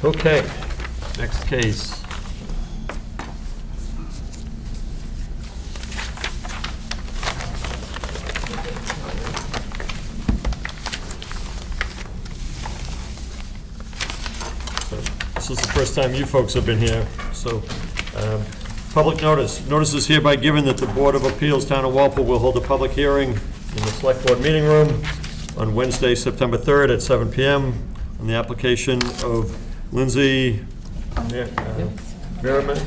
Okay, next case. This is the first time you folks have been here, so, public notice. Notice is hereby given that the Board of Appeals, Town of Walpole, will hold a public hearing in the Select Board Meeting Room on Wednesday, September 3rd at 7 PM on the application of Lindsay Merriman,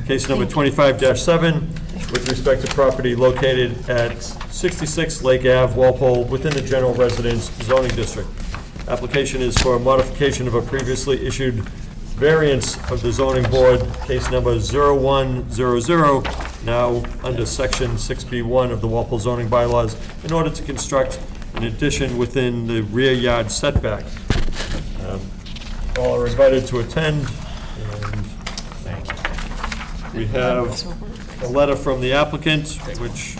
case number 25-7, with respect to property located at 66 Lake Ave, Walpole, within the general residence zoning district. Application is for a modification of a previously issued variance of the zoning board, case number 0100, now under section 6B1 of the Walpole zoning bylaws, in order to construct an addition within the rear yard setback. All are invited to attend, and we have a letter from the applicant, which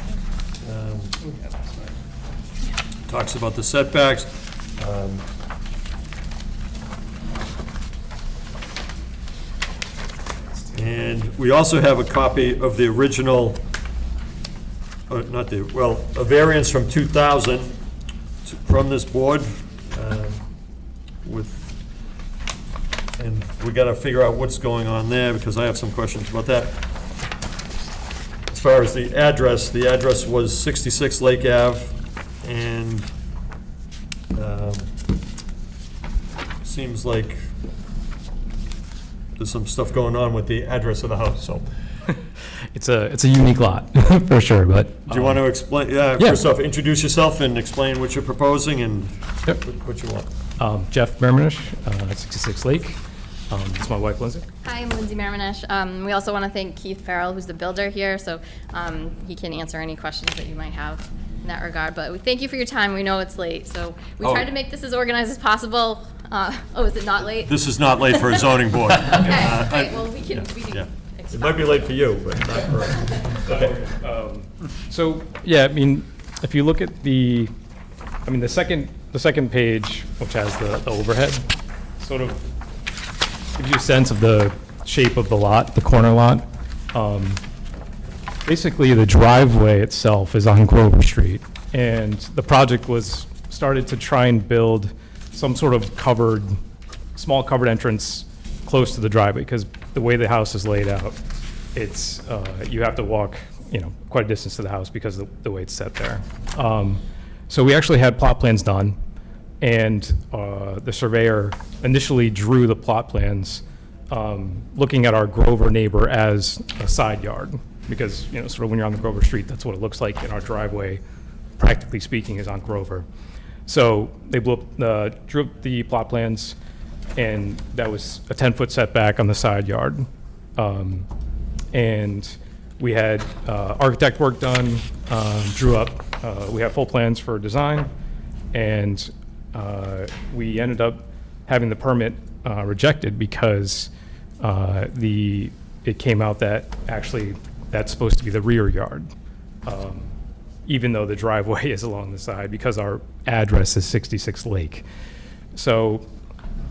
talks about the setbacks. And we also have a copy of the original, a variance from 2000 from this board and we got to figure out what's going on there, because I have some questions about that. As far as the address was 66 Lake Ave, and seems like there's some stuff going on with the address of the house, so. It's a unique lot, for sure, but. Do you want to explain, first off, introduce yourself and explain what you're proposing and Yep. what you want. Jeff Mermanish, 66 Lake. This is my wife, Lindsay. Hi, I'm Lindsay Marmanish. We also want to thank Keith Farrell, who's the builder here, so he can answer any questions that you might have in that regard. But we thank you for your time. We know it's late, so we tried to make this as organized as possible. Is it not late? This is not late for a zoning board. Okay, great. Well, we can Yeah. It might be late for you, but not for us. Okay. So, yeah, I mean, if you look at the second page, which has the overhead, sort of gives you a sense of the shape of the lot, the corner lot. Basically, the driveway itself is on Grover Street, and the project was started to try and build some sort of small covered entrance close to the driveway, because the way the house is laid out, it's, you have to walk, quite a distance to the house because of the way it's set there. So we actually had plot plans done, and the surveyor initially drew the plot plans looking at our Grover neighbor as a side yard, because, sort of when you're on the Grover Street, that's what it looks like, and our driveway, practically speaking, is on Grover. So they drew up the plot plans, and that was a 10-foot setback on the side yard. And we had architect work done, drew up, we have full plans for design, and we ended up having the permit rejected because it came out that actually that's supposed to be the rear yard, even though the driveway is along the side, because our address is 66 Lake. So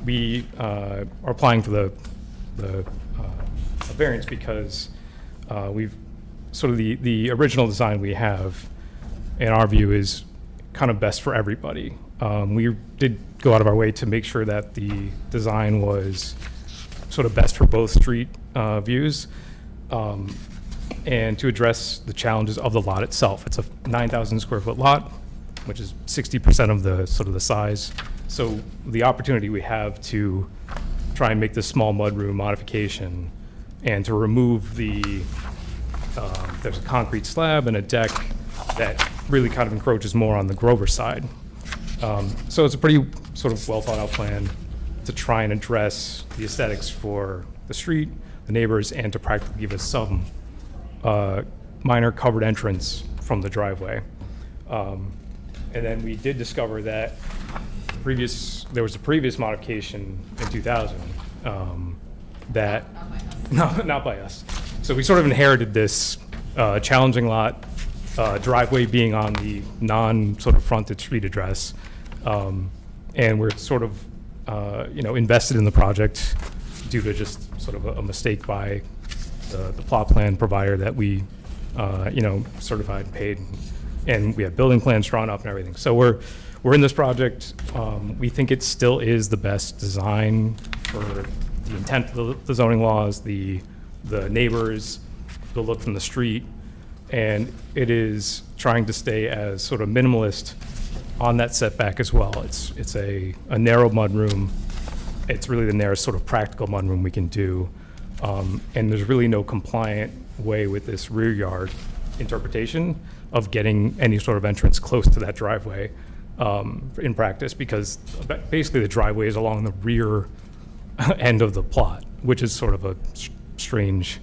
we are applying for the variance because we've sort of the original design we have, in our view, is kind of best for everybody. We did go out of our way to make sure that the design was sort of best for both street views, and to address the challenges of the lot itself. It's a 9,000 square foot lot, which is 60% of the sort of the size. So the opportunity we have to try and make this small mudroom modification and to remove there's a concrete slab and a deck that really kind of encroaches more on the Grover side. So it's a pretty sort of well thought out plan to try and address the aesthetics for the street, the neighbors, and to practically give us some minor covered entrance from the driveway. And then we did discover that there was a previous modification in 2000 that, not by us. So we sort of inherited this challenging lot, driveway being on the non-sort of fronted street address. And we're sort of, invested in the project due to just sort of a mistake by the plot plan provider that we, certified and paid. And we have building plans drawn up and everything. So we're in this project. We think it still is the best design for the intent of the zoning laws, the neighbors, the look from the street, and it is trying to stay as sort of minimalist on that setback as well. It's a narrow mudroom. It's really the narrowest sort of practical mudroom we can do, and there's really no compliant way with this rear yard interpretation of getting any sort of entrance close to that driveway in practice, because basically the driveway is along the rear end of the plot, which is sort of a strange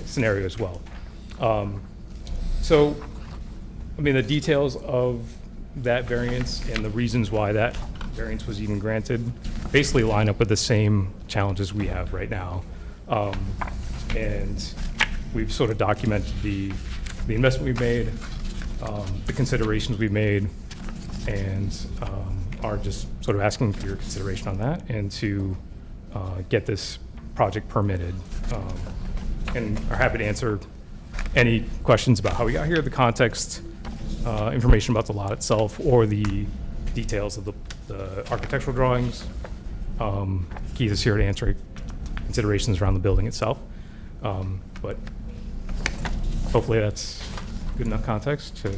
scenario as well. So, I mean, the details of that variance and the reasons why that variance was even granted basically line up with the same challenges we have right now. And we've sort of documented the investment we've made, the considerations we've made, and are just sort of asking for your consideration on that and to get this project permitted. And are happy to answer any questions about how we got here, the context, information about the lot itself, or the details of the architectural drawings. Keith is here to answer considerations around the building itself. But hopefully that's good enough context to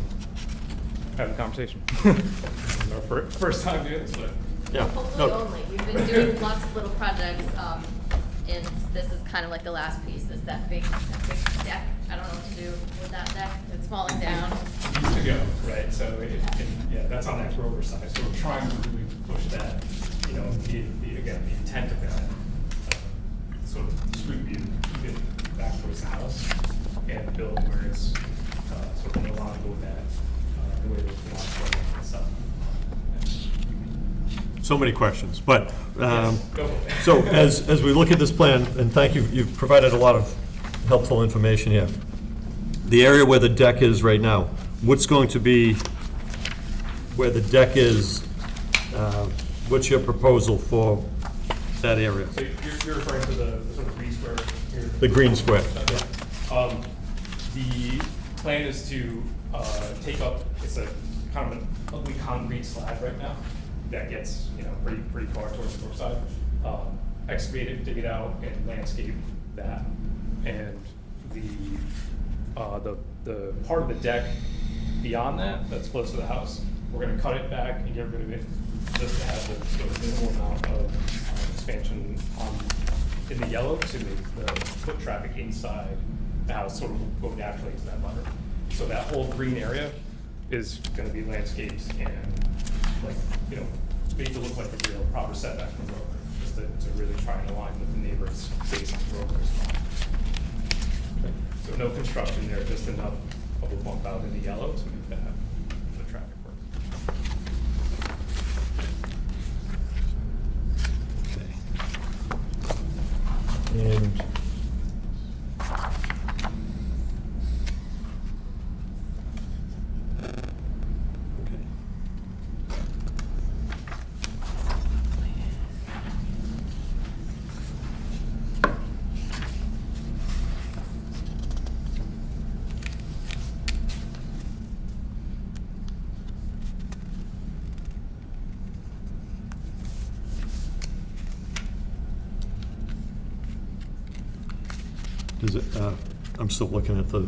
have a conversation. It's our first time doing this, but Yeah. Hopefully only. We've been doing lots of little projects, and this is kind of like the last piece, is that big deck. I don't know what to do with that deck. It's falling down. It needs to go, right? So yeah, that's on that Grover side. So we're trying to really push that, you know, again, the intent of that sort of street view, keep it back towards the house and build where it's sort of no longer go with that, the way the lots go and stuff. So many questions, but, Yes, go for it. so as we look at this plan, and thank you, you've provided a lot of helpful information here. The area where the deck is right now, what's going to be where the deck is, what's your proposal for that area? So you're referring to the sort of green square here? The green square. The plan is to take up, it's a kind of an ugly concrete slab right now that gets, you know, pretty far towards the north side. Excavate it, dig it out, and landscape that. And the part of the deck beyond that, that's close to the house, we're gonna cut it back and get rid of it, just to have the sort of minimal amount of expansion in the yellow to make the foot traffic inside the house sort of go naturally to that buffer. So that whole green area is gonna be landscaped and, like, you know, made to look like a real proper setback from the road, just to really try and align with the neighbor's facing the road as well. So no construction there, just enough of a bump out in the yellow to make that the traffic work. And does it, I'm still looking at the,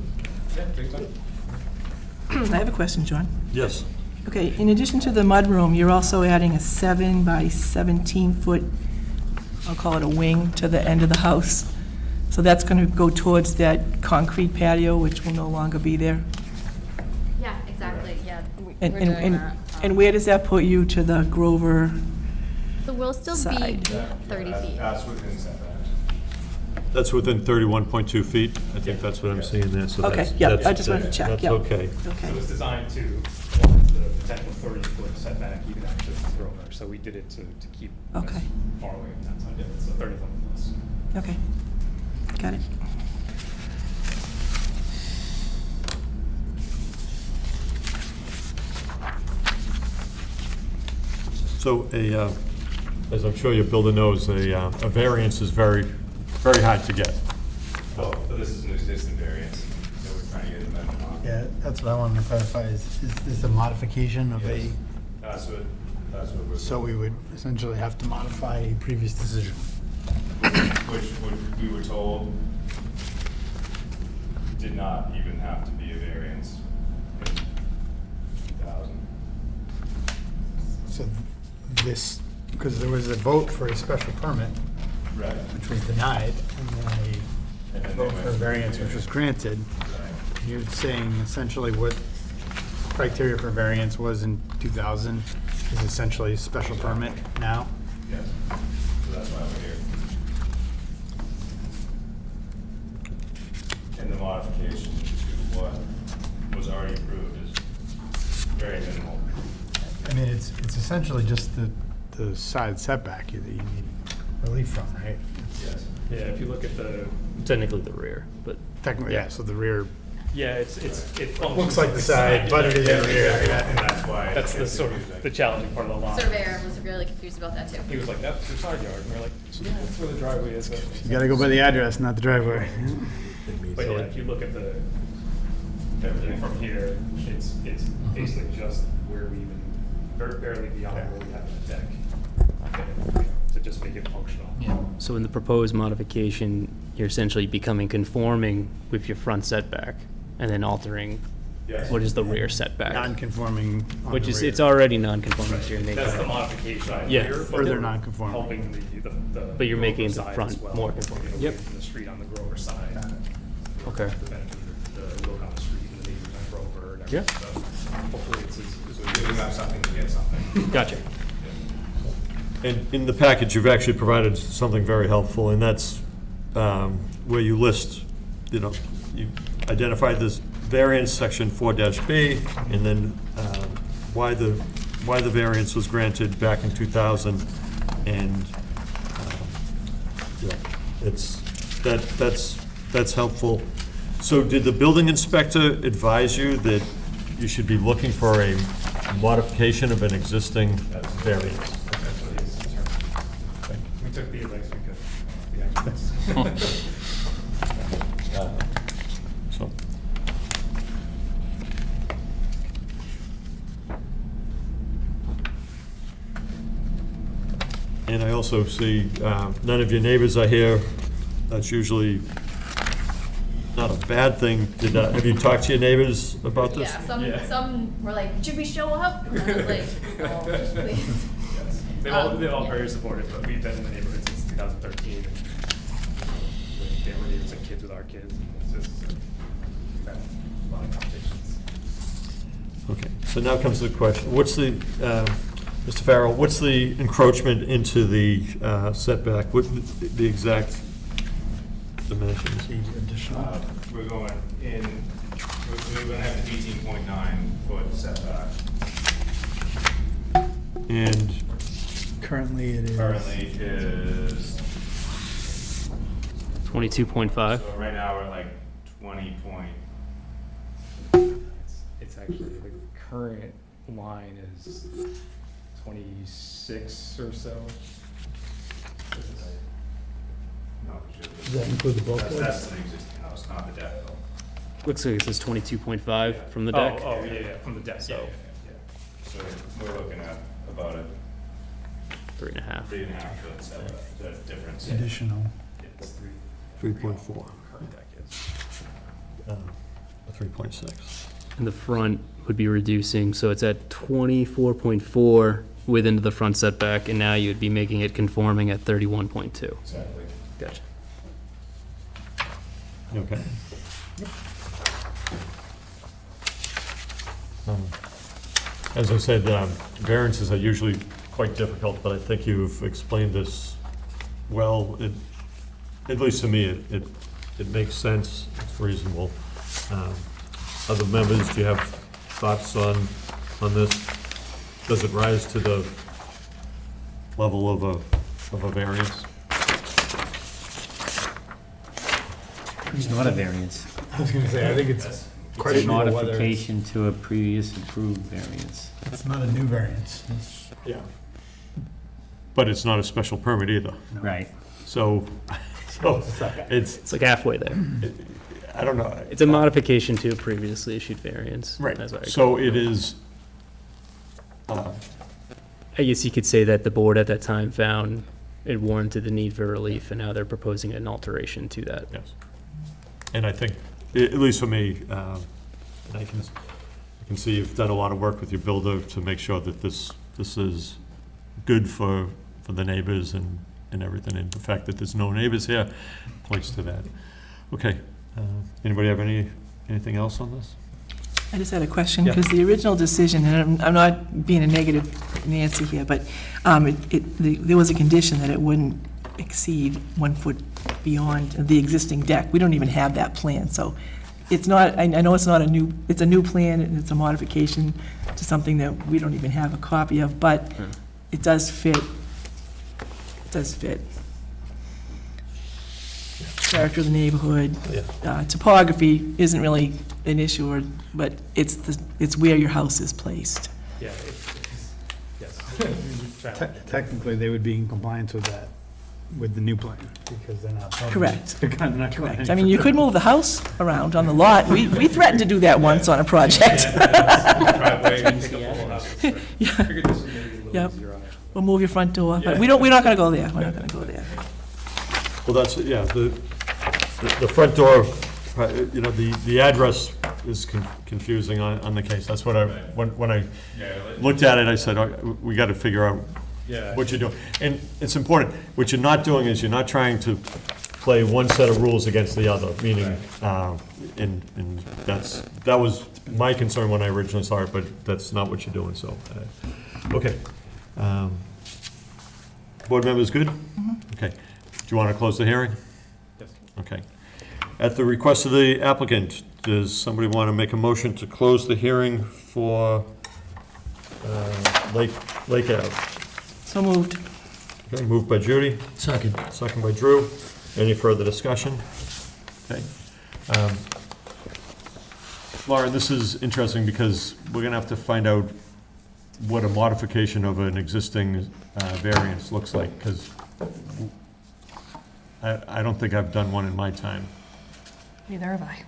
Yeah, take your time. I have a question, John. yes, Okay, in addition to the mudroom, you're also adding a 7 by 17-foot, I'll call it a wing, to the end of the house. So that's going to go towards that concrete patio, which will no longer be there. Yeah, exactly, yeah. We're And, doing and, that. and where does that put you to the Grover? So we'll still be side. 30 feet. That's within setback. that's within 31.2 feet. I think that's what I'm seeing there, so Okay, that's. yeah, that's- I just wanted to check, That's yeah. okay. Okay. So it's designed to warrant the potential 30-foot setback even after the Grover. So we did it to keep us Okay. far away from that side. Yeah, it's a 30-foot plus. Okay, got it. So as I'm sure your builder knows, a variance is very, very hard to get. Well, this is an existing variance that we're trying to get an amendment on. Yeah, that's what I wanted to clarify, is this a modification of a, Yes. That's what we're. so we would essentially have to modify a previous decision? Which we were told did not even have to be a variance in 2000. So this, because there was a vote for a special permit, Right. which was denied, and then And then they vote went for variance, which was granted. You're saying essentially what criteria for variance was in 2000 is essentially a special permit now? Yes. So that's why we're here. And the modification to what was already approved is very minimal. I mean, it's essentially just the side setback that you need relief from, right? Yes. Yeah, if you look at Technically the rear, but Technically, yeah, so the rear yeah, it functions looks like the side, but it is the rear. And that's why. That's the sort of the challenging part of the lot. Surveyor was really confused about that too. He was like, "That's your side yard," and we're like, "Yeah, that's where the driveway is." You gotta go by the address, not the driveway. But yeah, if you look at everything from here, it's basically just where we even barely beyond where we have the deck to just make it functional. so in the proposed modification, you're essentially becoming conforming with your front setback and then altering Yes. what is the rear setback, Non-conforming on which the is, rear. it's already non-conforming, so you're making That's the it, modification. Yeah. here, but Further we're non-conforming. Helping the. But you're making the side front as well, more taking conforming. away Yep. from the street on the Grover side. Okay. The benefit of the look on the street and the neighbors on Grover and everything. Yeah. So hopefully it's So giving up something to get something. Gotcha. And in the package, you've actually provided something very helpful, and that's where you list, you identified this variance, section 4-B, and then why the variance was granted back in 2000, and that's helpful. So did the building inspector advise you that you should be looking for a modification of an existing variance? That's what he's determined. We took the advice we could. So, and I also see none of your neighbors are here. That's usually not a bad thing. Have you talked to your neighbors about this? Yeah, some were like, should we show up? And I was like, no, just please. Yes. They're all very supportive, but we've been in the neighborhood since 2013. And they were neighbors and kids with our kids. And it's just, we've had a lot of conversations. Okay, so now comes the question, what's the, Mr. Farrell, what's the encroachment into the setback? What the exact dimensions? We're going in, we're gonna have an 18.9 foot setback. And Currently it is. Currently is, 22.5. so right now we're like 20 point, It's actually, the current line is 26 or so. no, it should be. Does that include the bulkhead? That's an existing house, not the deck though. Looks like it says 22.5 from the deck. Oh, yeah, from the deck, So, so we're looking at about a 3.5. 3.5 foot setback, difference. Additional. It's 3.4, Current deck is. 3.6. And the front would be reducing, so it's at 24.4 within the front setback, and now you'd be making it conforming at 31.2. Exactly. Gotcha. Okay. As I said, variances are usually quite difficult, but I think you've explained this well. At least to me, it makes sense, it's reasonable. Other members, do you have thoughts on this? Does it rise to the level of a variance? It's not a variance. I was gonna say, I think it's It's a questionable whether it's, modification to a previous approved variance. it's not a new variance. Yeah. But it's not a special permit either. Right. So it's, It's like halfway there. I don't know. It's a modification to a previously issued variance. Right, as I recall. so it is, I guess you could say that the board at that time found it warranted the need for relief, and now they're proposing an alteration to that. yes. And I think, at least for me, and I can see you've done a lot of work with your builder to make sure that this is good for the neighbors and everything, and the fact that there's no neighbors here points to that. Okay, anybody have anything else on this? I just had a question, Yeah. because the original decision, and I'm not being a negative Nancy here, but there was a condition that it wouldn't exceed 1 foot beyond the existing deck. We don't even have that plan, so it's not, I know it's not it's a new plan, and it's a modification to something that we don't even have a copy of, but it does fit. It does fit. Character of the neighborhood. Yeah. Topography isn't really an issue, but it's where your house is placed. Yeah, yes. Technically, they would be in compliance with that, with the new plan, because they're not. Correct. They're not going Correct. any I mean, you could move the house around on the lot. We threatened to do that once on a project. Driveway, and take a full house. Yeah. Figured this would make it a little Yep. easier on it. We'll move your front door, but we're not gonna go there. We're not gonna go there. Well, that's, yeah, the front door, you know, the address is confusing on the case. That's what when I looked at it, I said, "Oh, we got to figure out what you're doing." And it's important, what you're not doing is you're not trying to play one set of rules against the other, meaning, and that was my concern when I originally saw it, but that's not what you're doing, so, okay. Board members good? Okay. Do you want to close the hearing? Yes. Okay. At the request of the applicant, does somebody want to make a motion to close the hearing for Lake Ave? So moved. Okay, moved by Judy, Second. second by Drew. Any further discussion? Okay. Lauren, this is interesting because we're going to have to find out what a modification of an existing variance looks like, because I don't think I've done one in my time. Neither have I.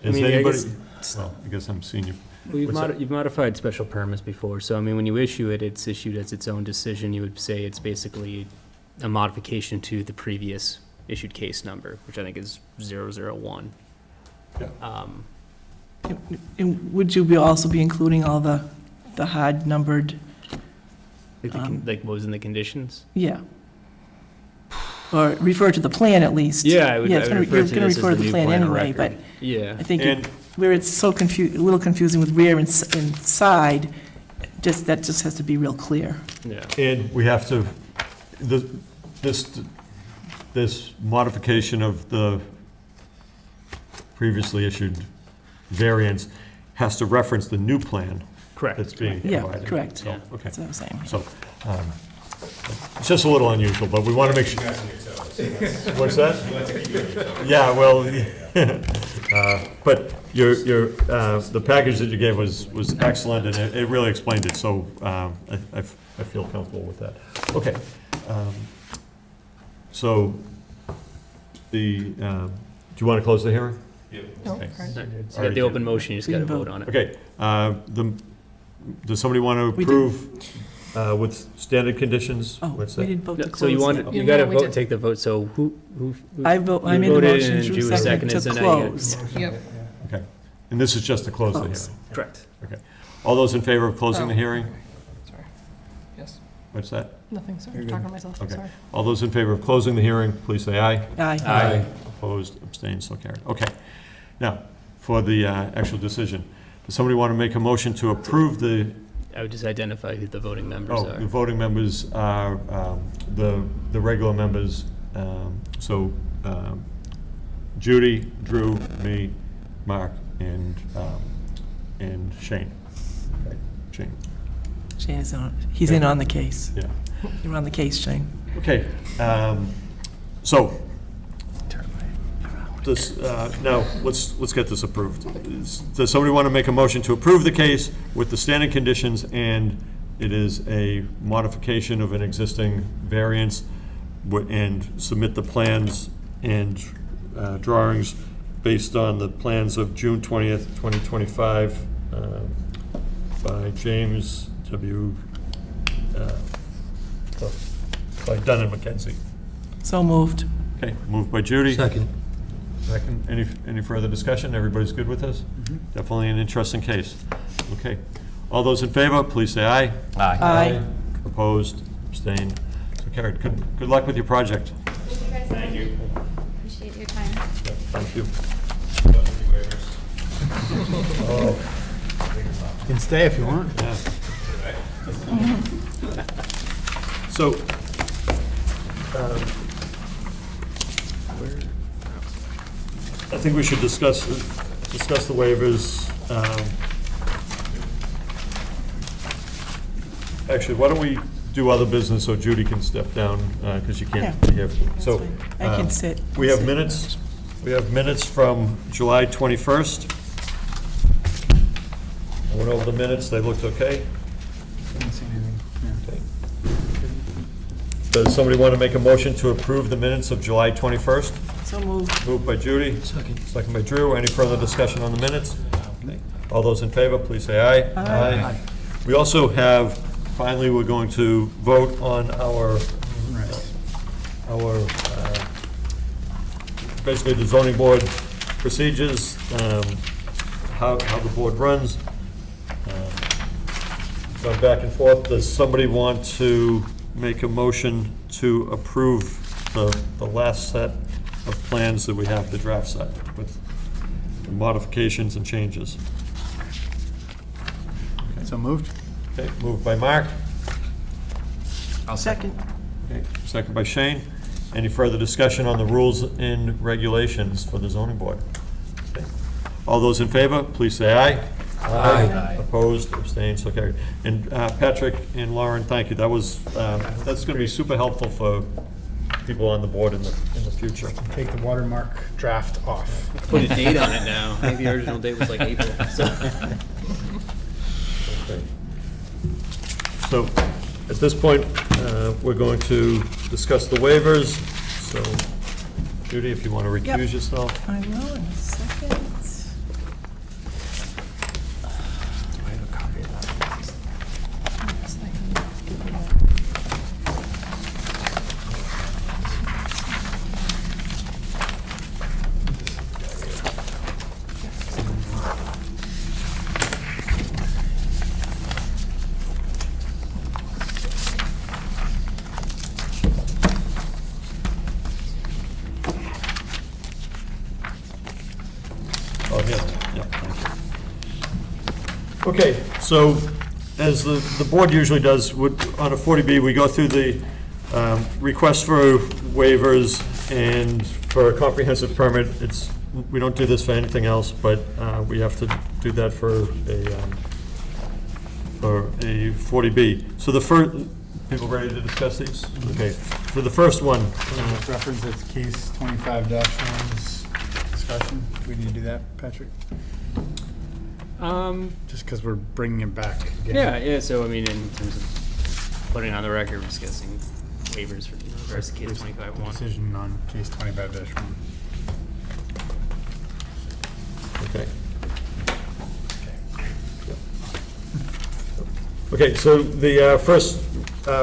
Is mean, I anybody? guess- Well, I guess I'm senior. Well, What's that? you've modified special permits before, so I mean, when you issue it, it's issued as its own decision. You would say it's basically a modification to the previous issued case number, which I think is 001. Yeah. And would you also be including all the hard numbered, Like what was in the conditions? yeah? Or refer to the plan at least? Yeah, I would Yeah, it's gonna- refer you're to gonna this as refer to the the new plan plan of anyway, but record. Yeah. I think And- where it's so a little confusing with rear and side, that just has to be real clear. Yeah. And we have to, this modification of the previously issued variance has to reference the new plan Correct. that's being Yeah, provided. correct. So, okay. That's what I'm saying. So, it's just a little unusual, but we want to make sure. You guys on your toes. What's that? You like to keep you on your toes. Yeah, well, but the package that you gave was excellent, and it really explained it, so I feel comfortable with that. Okay. So, do you want to close the hearing? No, Okay. right. So you got the open motion, you just We got to can vote vote. on it. Okay, does somebody want to We did. approve with standard conditions? Oh, What's we that? didn't vote to close. So you want, yet. you Yeah, got to no, we vote, did. take the vote, so who? I you made the voted motion, and Drew Drew seconded seconded, to so now you close. Yep. Okay, and this is just to close the Close. hearing? Correct. Okay. All those in favor of closing Oh. the hearing? Sorry. Yes. What's that? Nothing, sorry. I'm talking to myself. I'm Okay. sorry. All those in favor of closing the hearing, please say aye. Aye. Opposed, abstained, so carried. Okay. Now, for the actual decision, does somebody want to make a motion to approve the, I would just identify who the voting members oh, the are. voting members are the regular members, so Judy, Drew, me, Mark, and Shane. Okay, Shane, Shane is on, he's in on the case. yeah. You're on the case, Shane. Okay, so, this, now, let's get this approved. Does somebody want to make a motion to approve the case with the standard conditions, and it is a modification of an existing variance, and submit the plans and drawings based on the plans of June 20th, 2025, by James W., by Dunn and McKenzie. So moved. Okay, moved by Judy. Second. Second. Any further discussion? Everybody's good with this? Definitely an interesting case. Okay. All those in favor, please say aye. Aye. Opposed, abstained, so carried. Good luck with your project. Thank you. Appreciate your you. You can stay if you want. Yeah. So, I think we should discuss the waivers. Actually, why don't we do other business so Judy can step down, because you can't be here. So, I can sit. we have minutes. We have minutes from July 21st. I went over the minutes, they looked okay. Didn't see anything. Yeah. Does somebody want to make a motion to approve the minutes of July 21st? So moved. Moved by Judy. Second by Drew. Any further discussion on the minutes? All those in favor, please say aye. Aye. We also have, finally, we're going to vote on our, basically the zoning board procedures, how the board runs. Gone back and forth. Does somebody want to make a motion to approve the last set of plans that we have, the draft set, with modifications and changes? So moved? Okay, moved by Mark. Second. Okay, second by Shane. Any further discussion on the rules and regulations for the zoning board? Okay. All those in favor, please say aye. Aye. Opposed, abstained, so carried. And Patrick and Lauren, thank you. That was, that's going to be super helpful for people on the board in the future. Take the watermark draft off. Put a date on it now. I think the original date was like April, so. Okay. So, at this point, we're going to discuss the waivers. So, Judy, if you want to recuse yourself. I will in a second. Oh, yeah, thank you. Okay, so as the board usually does, on a 40B, we go through the request for waivers, and for a comprehensive permit, we don't do this for anything else, but we have to do that for a 40B. So the first, people ready to discuss these? Okay, for the first one, Reference its case 25-1's discussion. Do we need to do that, Patrick? Just because we're bringing it back again. Yeah, so I mean, in terms of putting on the record, we're discussing waivers for regards to case 25-1. Decision on case 25-1. okay. Okay, so the first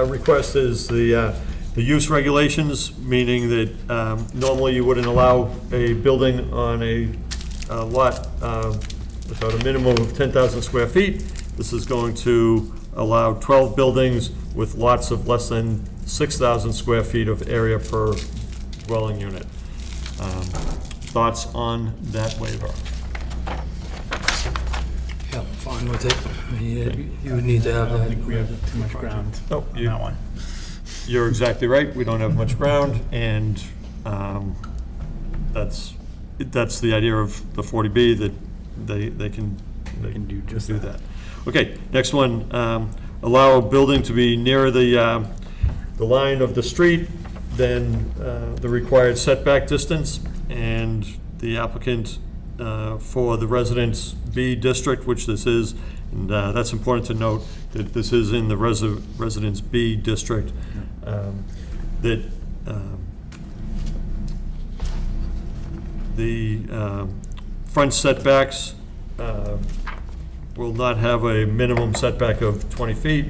request is the use regulations, meaning that normally you wouldn't allow a building on a lot without a minimum of 10,000 square feet. This is going to allow 12 buildings with lots of less than 6,000 square feet of area per dwelling unit. Thoughts on that waiver? Yeah, I'm fine with it. You would need to have I don't that. think we have too much ground Oh, on that one. You're exactly right. We don't have much ground, and that's the idea of the 40B, that they can do just do that. Okay, next one, allow a building to be nearer the line of the street than the required setback distance, and the applicant for the Residence B district, which this is, and that's important to note, that this is in the Residence B district, that the front setbacks will not have a minimum setback of 20 feet.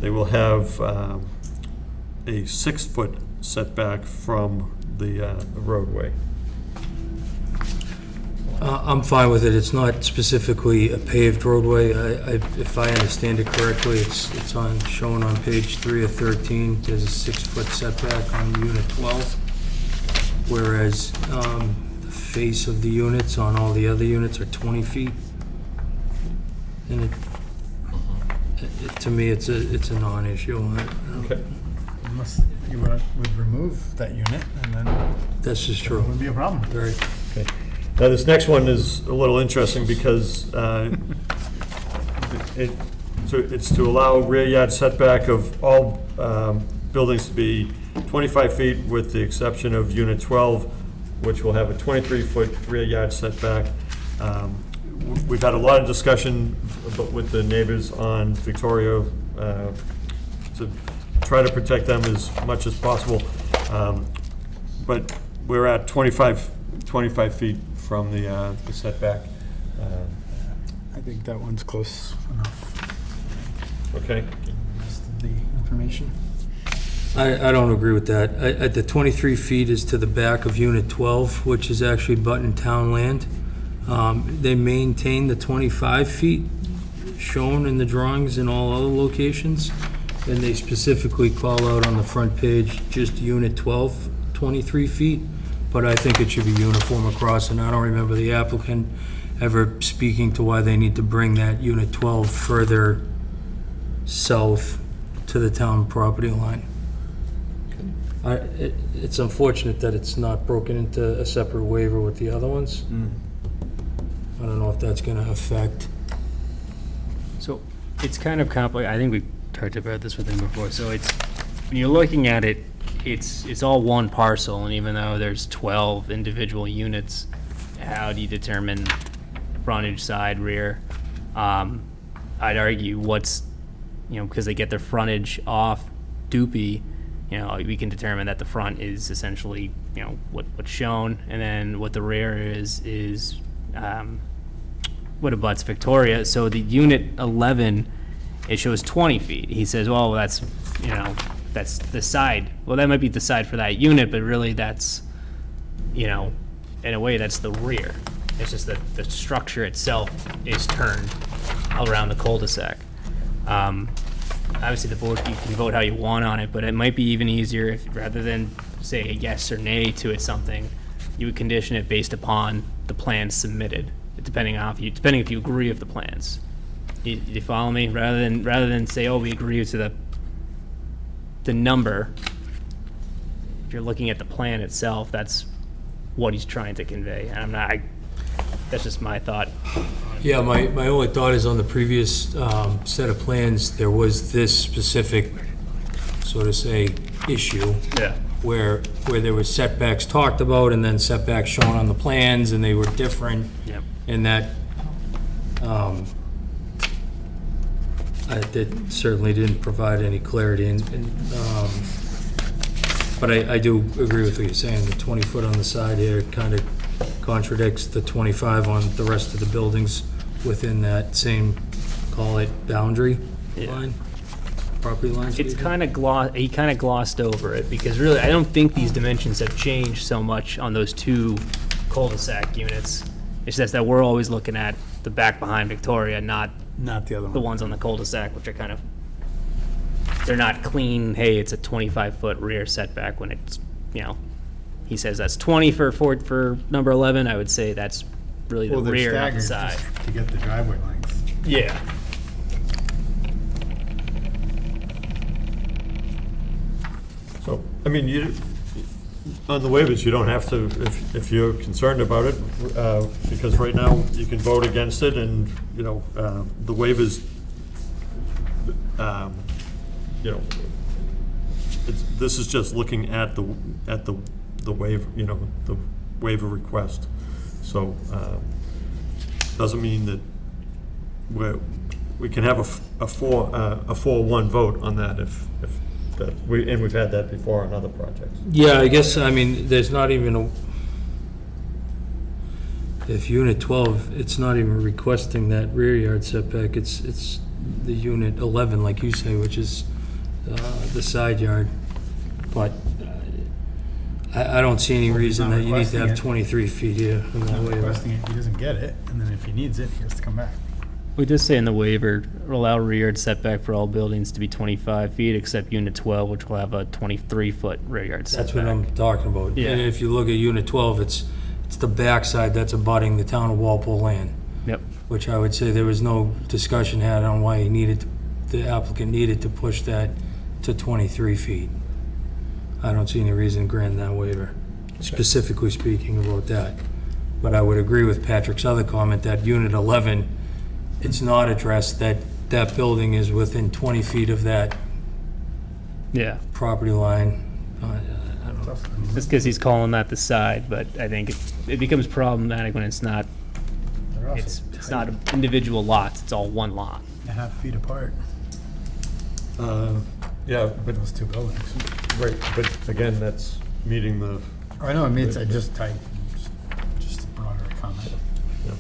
They will have a 6-foot setback from the roadway. I'm fine with it. It's not specifically a paved roadway. If I understand it correctly, it's shown on page 3 of 13. There's a 6-foot setback on unit 12. whereas the face of the units on all the other units are 20 feet. And to me, it's a non-issue. Okay. Unless you would remove that unit, and then That's just it true. wouldn't be a problem. Very. Okay. Now, this next one is a little interesting because it's to allow rear yard setback of all buildings to be 25 feet with the exception of Unit 12, which will have a 23-foot rear yard setback. We've had a lot of discussion with the neighbors on Victoria to try to protect them as much as possible. But we're at 25 feet from the setback. I think that one's close enough. Okay. Rest of the information. I don't agree with that. The 23 feet is to the back of Unit 12, which is actually Button Town land. They maintain the 25 feet shown in the drawings in all other locations, and they specifically call out on the front page just Unit 12, 23 feet, but I think it should be uniform across, and I don't remember the applicant ever speaking to why they need to bring that Unit 12 further south to the town property line. It's unfortunate that it's not broken into a separate waiver with the other ones. I don't know if that's gonna affect. So it's kind of complicated. I think we talked about this with him before. So it's, when you're looking at it, it's all one parcel, and even though there's 12 individual units, how do you determine frontage, side, rear? I'd argue what's, because they get their frontage off Dupee, we can determine that the front is essentially, what's shown, and then what the rear is what abuts Victoria. So the Unit 11, it shows 20 feet. He says, well, that's the side. Well, that might be the side for that unit, but really that's, in a way, that's the rear. It's just that the structure itself is turned around the cul-de-sac. Obviously, the board, you can vote how you want on it, but it might be even easier if, rather than say a yes or nay to it something, you would condition it based upon the plans submitted, depending if you agree with the plans. You follow me? Rather than say, oh, we agree to the number. If you're looking at the plan itself, that's what he's trying to convey. And that's just my thought. Yeah, my only thought is on the previous set of plans, there was this specific, so to say, issue. Yeah. Where there were setbacks talked about and then setbacks shown on the plans, and they were different. Yep. And that, that certainly didn't provide any clarity. But I do agree with what you're saying. The 20 foot on the side here kind of contradicts the 25 on the rest of the buildings within that same, call it, boundary line, property line. It's kind of he kind of glossed over it, because really, I don't think these dimensions have changed so much on those two cul-de-sac units. It's just that we're always looking at the back behind Victoria, not the other one. The ones on the cul-de-sac, which are kind of, they're not clean, hey, it's a 25-foot rear setback when it's, he says that's 20 for number 11. I would say that's really the rear, not the side. Just to get the driveway length. Yeah. So, I mean, on the waivers, you don't have to, if you're concerned about it, because right now you can vote against it, and, the waivers, this is just looking at the waiver, the waiver request. So, doesn't mean that we can have a 4-1 vote on that if that, and we've had that before on other projects. Yeah, I guess, there's not even if Unit 12, it's not even requesting that rear yard setback, it's the Unit 11, like you say, which is the side yard. But I don't see any reason that you need to have 23 feet here in that waiver. Requesting it, he doesn't get it, and then if he needs it, he has to come back. We just say in the waiver, allow rear yard setback for all buildings to be 25 feet except unit 12, which will have a 23-foot rear yard setback. That's what I'm talking about. Yeah. And if you look at unit 12, it's the backside that's abutting the town of Walpole land. Yep. Which I would say there was no discussion had on why the applicant needed to push that to 23 feet. I don't see any reason to grant that waiver, specifically speaking about that. But I would agree with Patrick's other comment that unit 11, it's not addressed that that building is within 20 feet of that Yeah. property line. I don't know. Just because he's calling that the side, but I think it becomes problematic when it's not, it's not individual lots, it's all one lot. 1.5 feet apart, Yeah, but, those two buildings. right, but again, that's meeting the, I know, I mean, it's just a broader comment. yeah.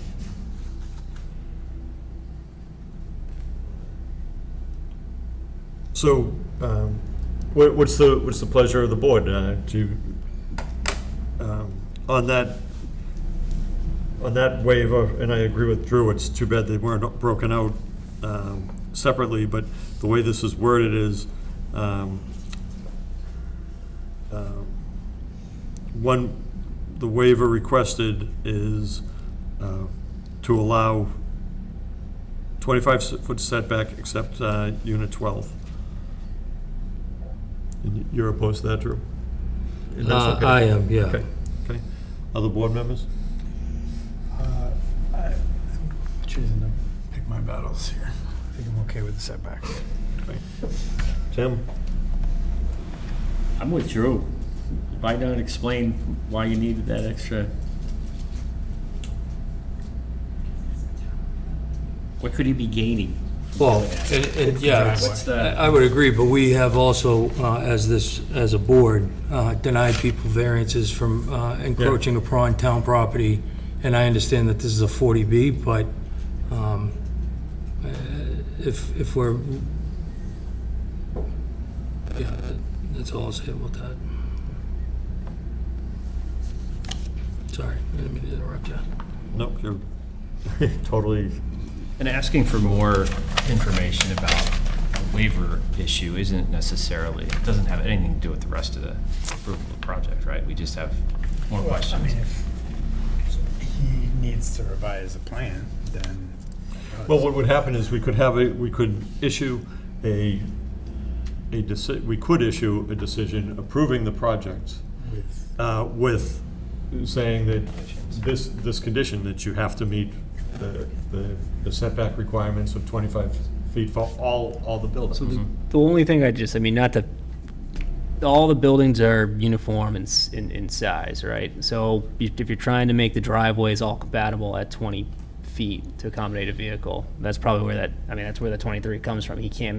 So, what's the pleasure of the board? On that waiver, and I agree with Drew, it's too bad they weren't broken out separately, but the way this is worded is, the waiver requested is to allow 25-foot setback except unit 12. And you're opposed to that, Drew? And that's okay? I am, yeah. Okay, okay. Other board members? I'm choosing to pick my battles here. I think I'm okay with the setbacks. Okay. Tim? I'm with Drew. Why not explain why you needed that extra? What could he be gaining? Well, and yeah, What's the- I would agree, but we have also, as a board, denied people variances from encroaching upon town property, and I understand that this is a 40B, but if we're, yeah, that's all I'll say about that. Sorry, I didn't mean to interrupt you. Nope, you're totally, And asking for more information about the waiver issue isn't necessarily, it doesn't have anything to do with the rest of the approval of the project, right? We just have more questions. I mean, if he needs to revise a plan, then. well, what would happen is we could issue a decision approving the project with saying that this condition, that you have to meet the setback requirements of 25 feet for all the buildings. So the only thing all the buildings are uniform in size, right? So if you're trying to make the driveways all compatible at 20 feet to accommodate a vehicle, that's probably where that's where the 23 comes from. He can't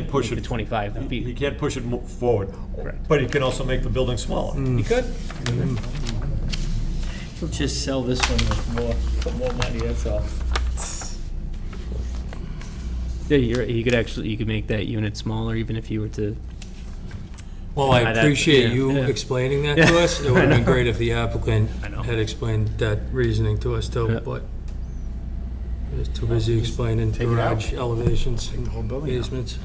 push the 25 feet. He can't push it forward. Correct. But he can also make the building smaller. He could. He'll just sell this one with more money, that's all. Yeah, you could make that unit smaller even if you were to. Well, I appreciate you yeah. explaining that to us. It would have been great if the applicant I know. had explained that reasoning to us too, Yeah. but he was too busy explaining Take it out. garage elevations, Take the whole building out. basements.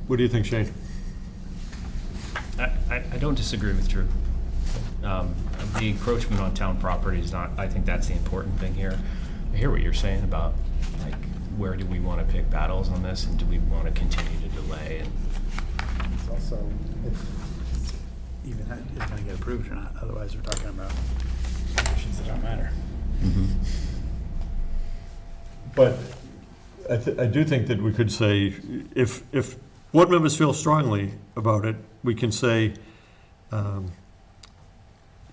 What do you think, Shane? I don't disagree with Drew. The encroachment on town property is not, I think that's the important thing here. I hear what you're saying about, like, where do we want to pick battles on this, and do we want to continue to delay? And It's also, if even that is gonna get approved or not, otherwise we're talking about conditions that don't matter. But I do think that we could say, if board members feel strongly about it, we can say, we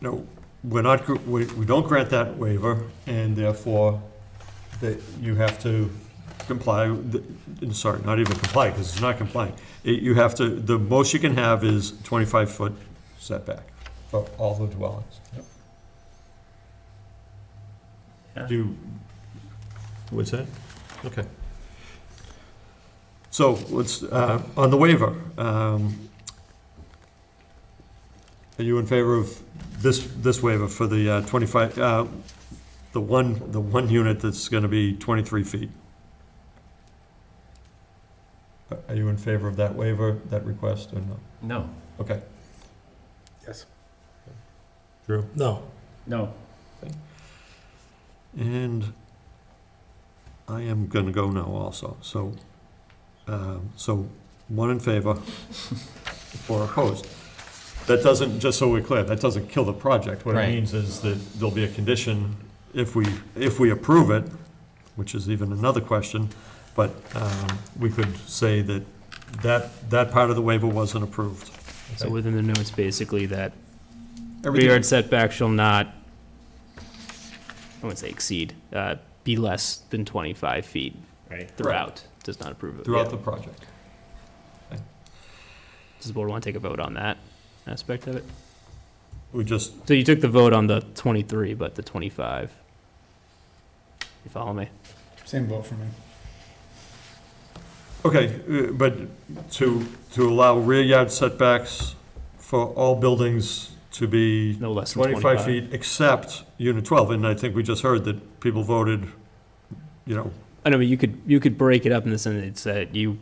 don't grant that waiver, and therefore, that you have to comply, sorry, not even comply, because it's not complying. You have to, the most you can have is 25-foot setback for all the dwellings. What's that? Okay. So let's, on the waiver, Are you in favor of this waiver for the 25, the one unit that's going to be 23 feet? Are you in favor of that waiver, that request, or no? No. Okay. Yes. Drew? No. No. And I am going to go no also. So, so one in favor, four opposed. That doesn't, just so we're clear, that doesn't kill the project. What it Right. means is that there'll be a condition if we approve it, which is even another question, but we could say that part of the waiver wasn't approved. So within the notes, basically, that rear Everything- yard setback shall not, I wouldn't say exceed, be less than 25 feet Right. throughout, does not approve of it. Throughout the project. Does the board want to take a vote on that aspect of it? We just, So you took the vote on the 23, but the 25. You follow me? Same vote for me. okay, but to allow rear yard setbacks for all buildings to be No less than 25 feet, except unit 12, and I think we just heard that people voted, you know, I know, but you could break it up in the sense that you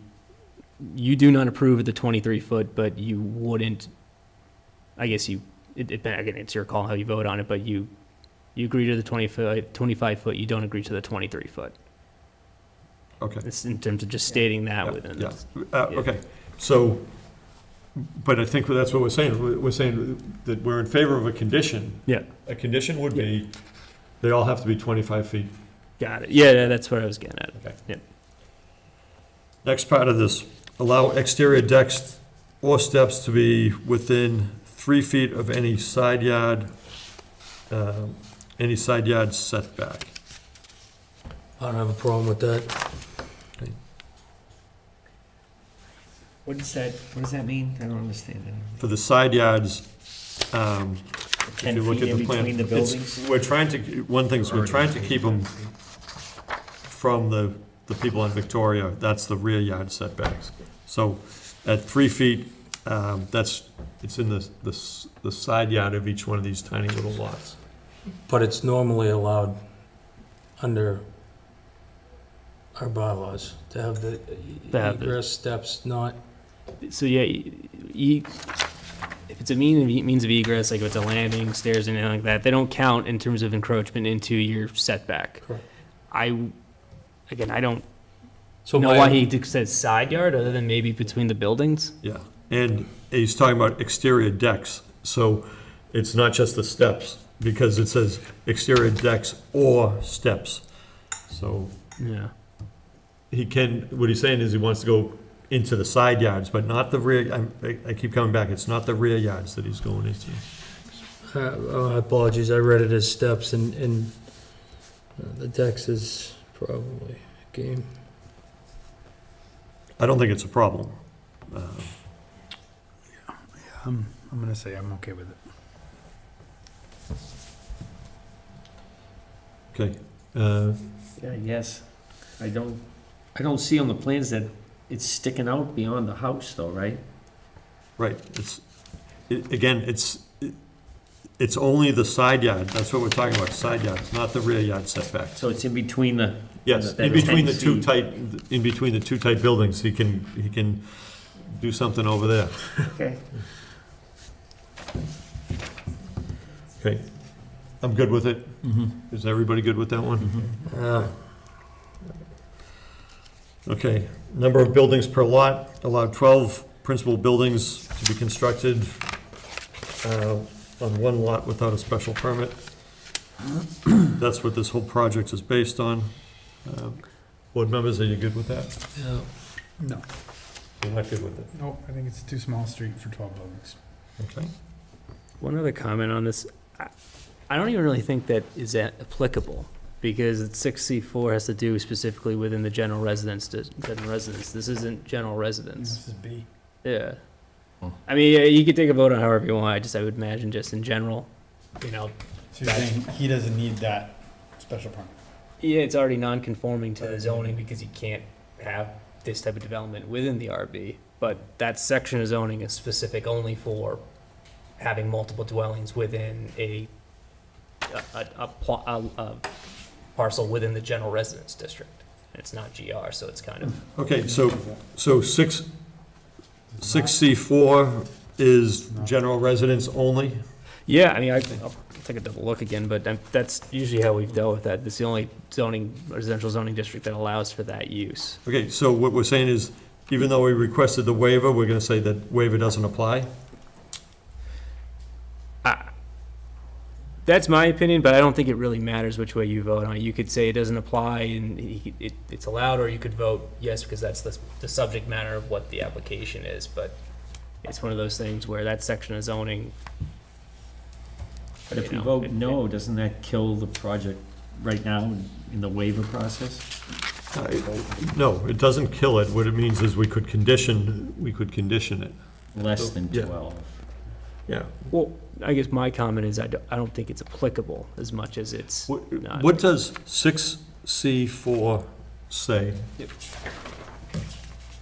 do not approve of the 23-foot, but you wouldn't, I guess again, it's your call how you vote on it, but you agree to the 25-foot, you don't agree to the 23-foot. okay. It's in terms of just stating that Yeah, within yeah. this. Okay, so, but I think that's what we're saying. We're saying that we're in favor of a condition. Yeah. A condition would be, they all have to be 25 feet. Got it. Yeah, that's what I was getting at. Okay. Yep. Next part of this, allow exterior decks or steps to be within 3 feet of any side yard setback. I don't have a problem with that. What does that mean? I don't understand that. For the side yards, if 10 you look feet at in the plan, between the it's- buildings? we're trying to, one thing is we're trying to keep them from the people on Victoria, that's the rear yard setbacks. So at 3 feet, it's in the side yard of each one of these tiny little lots. But it's normally allowed under our bylaws to have the egress steps not, So yeah, if it's a means of egress, like if it's a landing, stairs, and anything like that, they don't count in terms of encroachment into your setback. Correct. I don't so know why he says side yard, other than maybe between the buildings. Yeah, and he's talking about exterior decks, so it's not just the steps, because it says exterior decks or steps. So Yeah. what he's saying is he wants to go into the side yards, but not the rear, I keep coming back, it's not the rear yards that he's going into. apologies, I read it as steps and the decks is probably game. I don't think it's a problem. I'm gonna say I'm okay with it. Okay, Yeah, yes. I don't see on the plans that it's sticking out beyond the house though, right? right, again, it's only the side yard, that's what we're talking about, side yards, not the rear yard setback. So it's in between the. Yes, that in between the 10 two feet. tight, in between the two tight buildings, he can do something over there. Okay. Okay, I'm good with it. Is everybody good with that one? Okay, number of buildings per lot, allow 12 principal buildings to be constructed on one lot without a special permit. That's what this whole project is based on. Board members, are you good with that? Yeah. No. You're not good with it? Nope, I think it's too small a street for 12 buildings. Okay. One other comment on this. I don't even really think that is applicable, because it's 6C4 has to do specifically within the general residence. This isn't general residence. This is B. Yeah. I mean, you could take a vote on however you want, I would imagine just in general, So you're saying he doesn't need that special permit? yeah, it's already non-conforming to the zoning because you can't have this type of development within the RB, but that section of zoning is specific only for having multiple dwellings within a parcel within the general residence district. It's not GR, so it's kind of, Okay, so 6C4 is general residence only? yeah, I mean, I'll take a double look again, but that's usually how we've dealt with that. It's the only residential zoning district that allows for that use. Okay, so what we're saying is, even though we requested the waiver, we're gonna say that waiver doesn't apply? That's my opinion, but I don't think it really matters which way you vote on it. You could say it doesn't apply and it's allowed, or you could vote yes, because that's the subject matter of what the application is, but it's one of those things where that section of zoning. But if we vote no, doesn't that kill the project right now in the waiver process? No, it doesn't kill it. What it means is we could condition it. Less than Yeah. 12. Yeah. Well, I guess my comment is I don't think it's applicable as much as it's not. What does 6C4 say?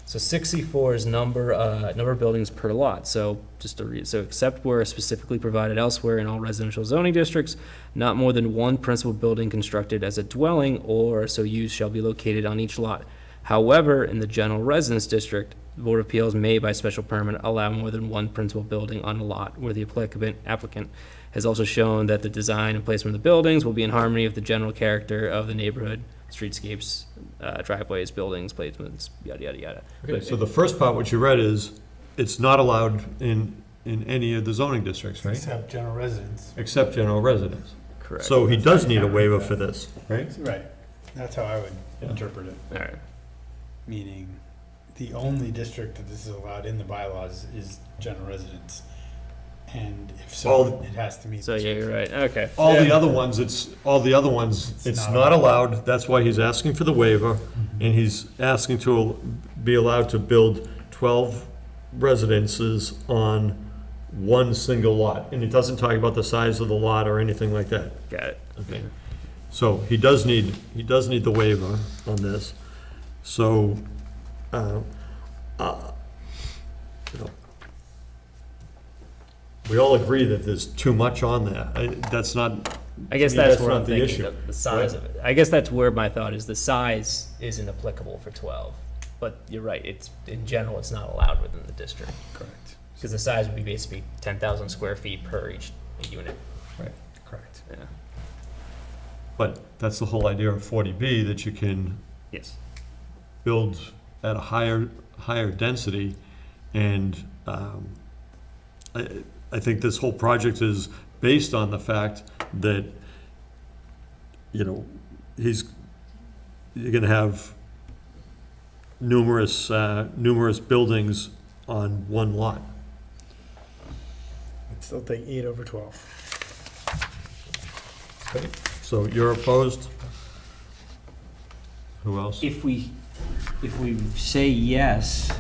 So 64 is number of buildings per lot. So just to read, so except where specifically provided elsewhere in all residential zoning districts, not more than one principal building constructed as a dwelling or so used shall be located on each lot. However, in the general residence district, the Board of Appeals may, by special permit, allow more than one principal building on a lot where the applicant has also shown that the design and placement of the buildings will be in harmony with the general character of the neighborhood, streetscapes, driveways, buildings, placements, yada, yada, yada. Okay, so the first part, what you read is, it's not allowed in any of the zoning districts, right? Except general residence. Except general residence. Correct. So he does need a waiver for this, right? Right. That's how I would interpret it. All right. Meaning, the only district that this is allowed in the bylaws is general residence. And if so, it has to meet. So yeah, you're right. Okay. All the other ones, it's not allowed. That's why he's asking for the waiver, and he's asking to be allowed to build 12 residences on one single lot. And it doesn't talk about the size of the lot or anything like that. Got it. Okay. So he does need the waiver on this. So, you know, we all agree that there's too much on there. That's not. I guess to me, that's where I'm not the thinking, issue. the size of it. I guess that's where my thought is, the size isn't applicable for 12. But you're right, it's, in general, it's not allowed within the district. Correct. Because the size would be basically 10,000 square feet per each unit. Right. Correct. Yeah. But that's the whole idea of 40B, that you can Yes. build at a higher density, and I think this whole project is based on the fact that, you know, you're gonna have numerous buildings on one lot. I'd still take 8 over 12. Okay. So you're opposed? Who else? If we say yes,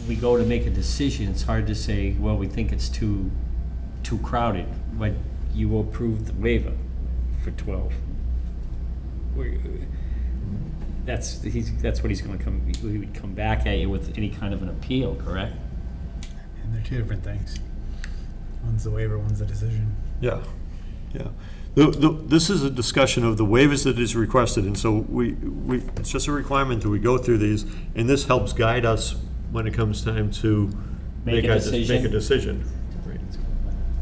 we go to make a decision, it's hard to say, well, we think it's too crowded, when you approve the waiver for 12. That's what he's gonna come, he would come back at you with any kind of an appeal, correct? And they're two different things. One's the waiver, one's the decision. Yeah, yeah. This is a discussion of the waivers that is requested, and so it's just a requirement that we go through these, and this helps guide us when it comes time to Make a decision. Make a decision.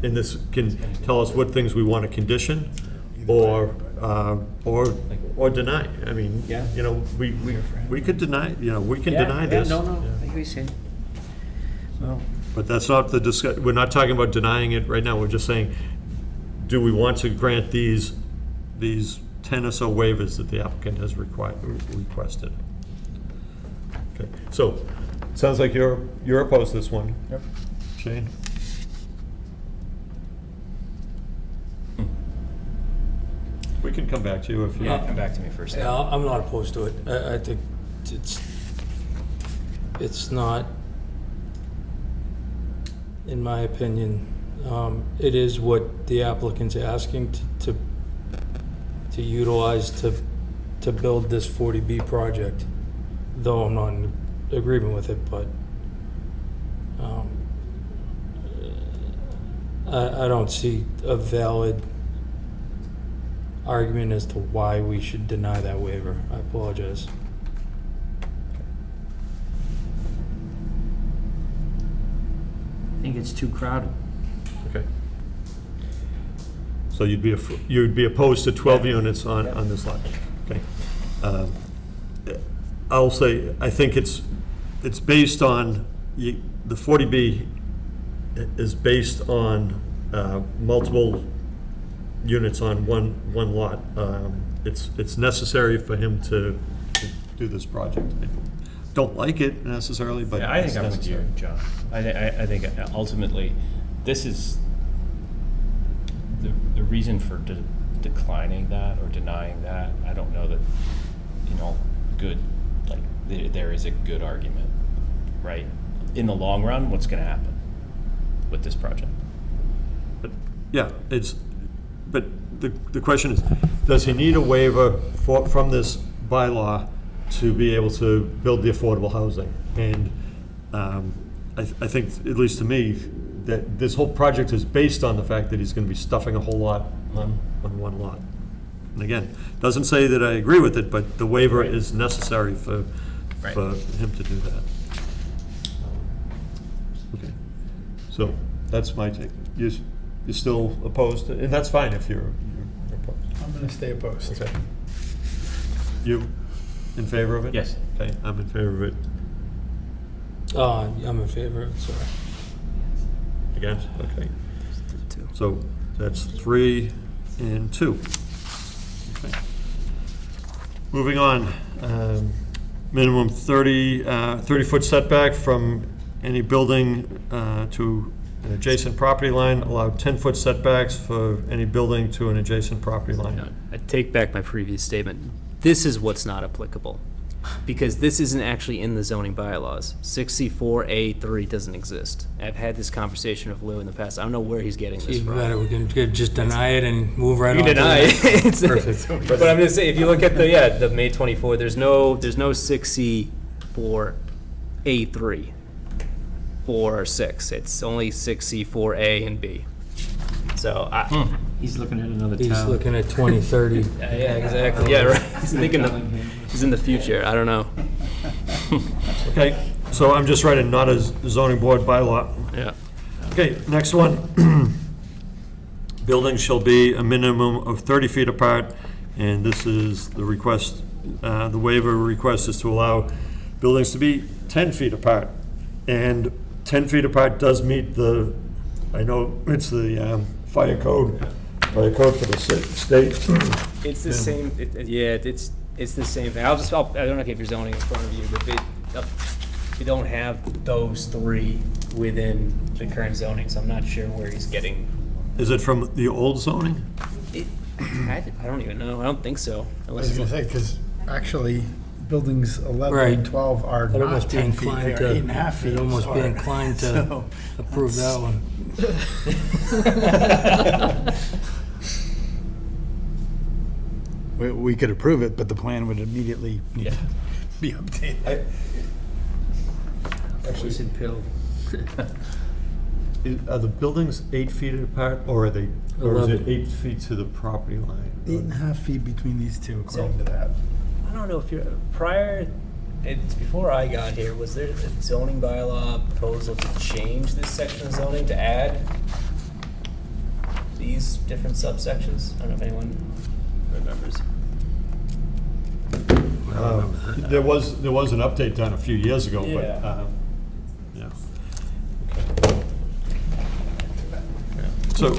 And this can tell us what things we want to condition or deny. I mean, Yeah. you know, we could deny, you know, we can deny this. No, I hear what you're saying. Well, But that's not the we're not talking about denying it right now. We're just saying, do we want to grant these 10 or so waivers that the applicant has requested? Okay, so, sounds like you're opposed to this one. Yep. Shane? We can come back to you if you. Yeah. Come back to me first. Yeah, I'm not opposed to it. I think it's not, in my opinion, it is what the applicant's asking to utilize to build this 40B project, though I'm not in agreement with it, but I don't see a valid argument as to why we should deny that waiver. I apologize. I think it's too crowded. Okay. So you'd be opposed to 12 units on this lot? Okay. I'll say, I think it's based on, the 40B is based on multiple units on one lot. It's necessary for him to do this project. I don't like it necessarily, but Yeah, I it's think I'm with you, necessary. John. I think ultimately, this is the reason for declining that or denying that. I don't know that, good, like, there is a good argument, right? In the long run, what's gonna happen with this project? But, yeah, but the question is, does he need a waiver from this bylaw to be able to build the affordable housing? And I think, at least to me, that this whole project is based on the fact that he's going to be stuffing a whole lot on one lot. And again, doesn't say that I agree with it, but the waiver is necessary for him to do that. Okay, so that's my take. You're still opposed, and that's fine if you're opposed. I'm going to stay opposed. Okay. You in favor of it? Yes. Okay, I'm in favor of it. I'm in favor of it, sorry. Against? Okay. So that's 3 and 2. Okay. Moving on, minimum 30-foot setback from any building to an adjacent property line, allow 10-foot setbacks for any building to an adjacent property line. I take back my previous statement. This is what's not applicable, because this isn't actually in the zoning bylaws. 64A3 doesn't exist. I've had this conversation with Lou in the past. I don't know where he's getting this Even from. better, we can just deny it and move right You on. to deny the it. next. Perfect. But I'm gonna say, if you look at the May 24, there's no 6C4A3, 4 or 6. It's only 6C4A and B. So He's looking at another He's town. looking at 2030. yeah, exactly. Yeah, right. He's thinking he's in the future. I don't know. Okay, so I'm just writing not a zoning board bylaw. Yeah. Okay, next one. Buildings shall be a minimum of 30 feet apart, and this is the request, the waiver request is to allow buildings to be 10 feet apart. And 10 feet apart does meet the, I know it's the fire code for the state. It's the same. It's the same thing. I don't know if you're zoning in front of you, but you don't have those 3 within the current zoning, so I'm not sure where he's getting. Is it from the old zoning? I don't even know. I don't think so. I was going to say, because actually, buildings 11 Right. and 12 are I'd not almost be 10 feet, inclined they're to, 8.5 feet. I'd almost be or- inclined to so approve that one. We could approve it, but the plan would immediately need to be updated. Listen, Pill. Are the buildings 8 feet apart, or are they, or is it 11. 8 feet to the property line? 8.5 feet between these two, according to that. I don't know if you're prior. It's before I got here. Was there a zoning bylaw proposal to change this section of zoning to add these different subsections? I don't know if anyone remembers. There was an update done a few years ago, but, yeah. So,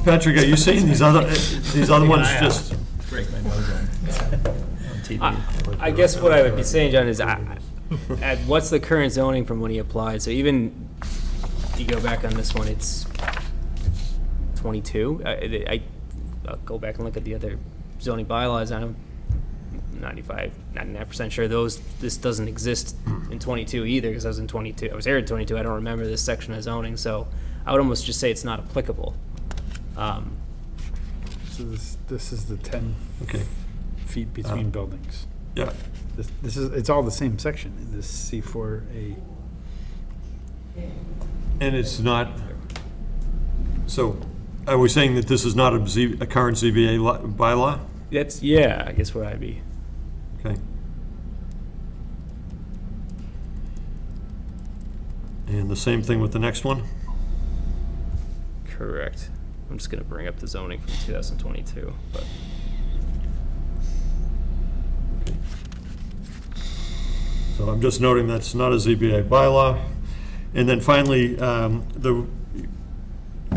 Patrick, are you seeing these other ones just? Break my nose on TV. I guess what I would be saying, John, is what's the current zoning from when he applied? So even if you go back on this one, it's 22. I'll go back and look at the other zoning bylaws. I'm 99% sure this doesn't exist in 22 either, because I was in 22. I was here in 22. I don't remember this section of zoning, so I would almost just say it's not applicable. So this is the 10 feet between buildings. Yeah. It's all the same section in this C4A. And it's not, So are we saying that this is not a current ZBA bylaw? That's, yeah, I guess where I'd be. Okay. And the same thing with the next one? Correct. I'm just gonna bring up the zoning from 2022, but. So I'm just noting that's not a ZBA bylaw. And then finally,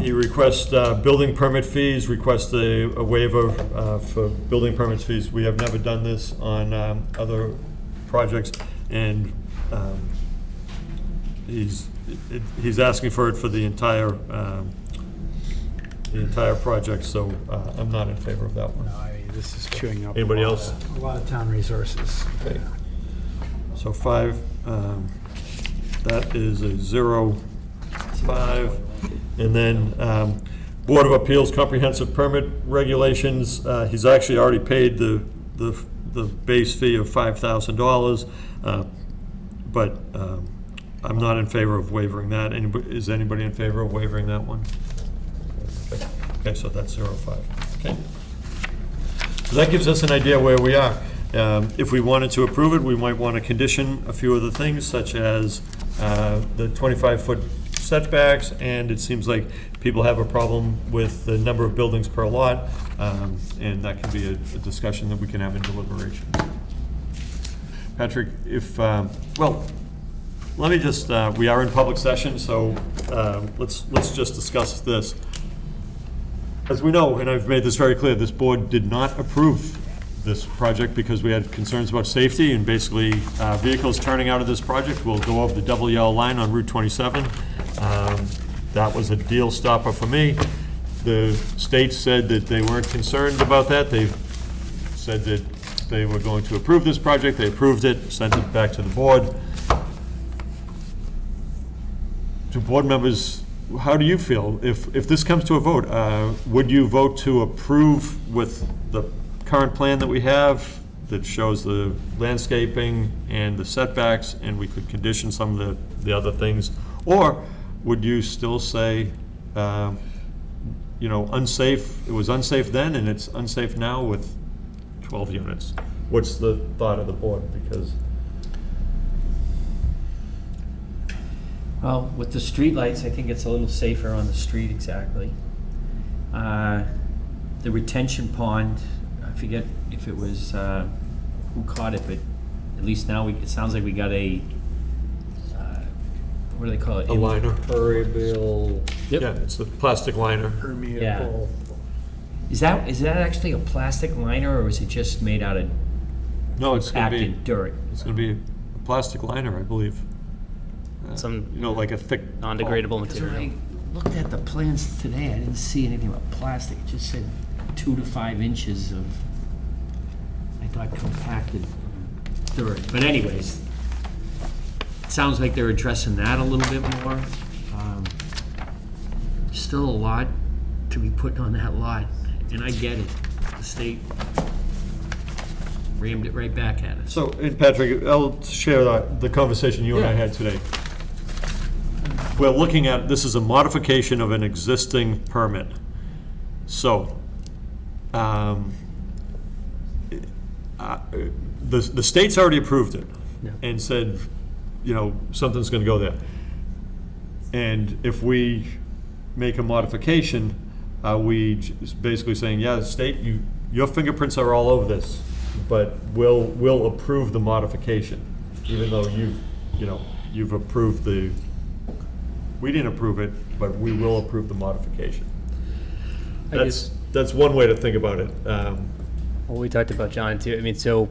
you request building permit fees, request a waiver for building permit fees. We have never done this on other projects, and he's asking for it for the entire project, so I'm not in favor of that one. This is chewing up. Anybody else? A lot of town resources. Okay. So 5, that is a 0-5. And then Board of Appeals Comprehensive Permit Regulations, he's actually already paid the base fee of $5,000, but I'm not in favor of waivering that. Is anybody in favor of waivering that one? Okay, so that's 0-5. Okay. So that gives us an idea where we are. If we wanted to approve it, we might want to condition a few of the things, such as the 25-foot setbacks, and it seems like people have a problem with the number of buildings per lot, and that can be a discussion that we can have in deliberation. Patrick, well, let me just, we are in public session, so let's just discuss this. As we know, and I've made this very clear, this board did not approve this project because we had concerns about safety, and basically vehicles turning out of this project will go over the double yellow line on Route 27. That was a deal stopper for me. The state said that they weren't concerned about that. They said that they were going to approve this project. They approved it, sent it back to the board. To board members, how do you feel? If this comes to a vote, would you vote to approve with the current plan that we have that shows the landscaping and the setbacks, and we could condition some of the other things? Or would you still say, unsafe, it was unsafe then and it's unsafe now with 12 units? What's the thought of the board? Because Well, with the streetlights, I think it's a little safer on the street, exactly. The retention pond, I forget if it was, who caught it, but at least now it sounds like we got a, what do they call it? A liner. Impermeable. Yeah, it's the plastic liner. Yeah. Is that actually a plastic liner, or is it just made out of No, it's going to be acted dirt? It's going to be a plastic liner, I believe. Some like a thick non-degradable Because when I material. looked at the plans today, I didn't see anything about plastic. It just said 2 to 5 inches of, I thought, compacted dirt. But anyways, it sounds like they're addressing that a little bit more. Still a lot to be put on that lot, and I get it. The state rammed it right back at us. So, and Patrick, I'll share the conversation you and I had today. We're looking at, this is a modification of an existing permit. So, the state's already approved it and said, something's gonna go there. And if we make a modification, we just basically saying, yeah, the state, your fingerprints are all over this, but we'll approve the modification, even though you've approved we didn't approve it, but we will approve the modification. That's one way to think about it. Well, we talked about John too. I mean, so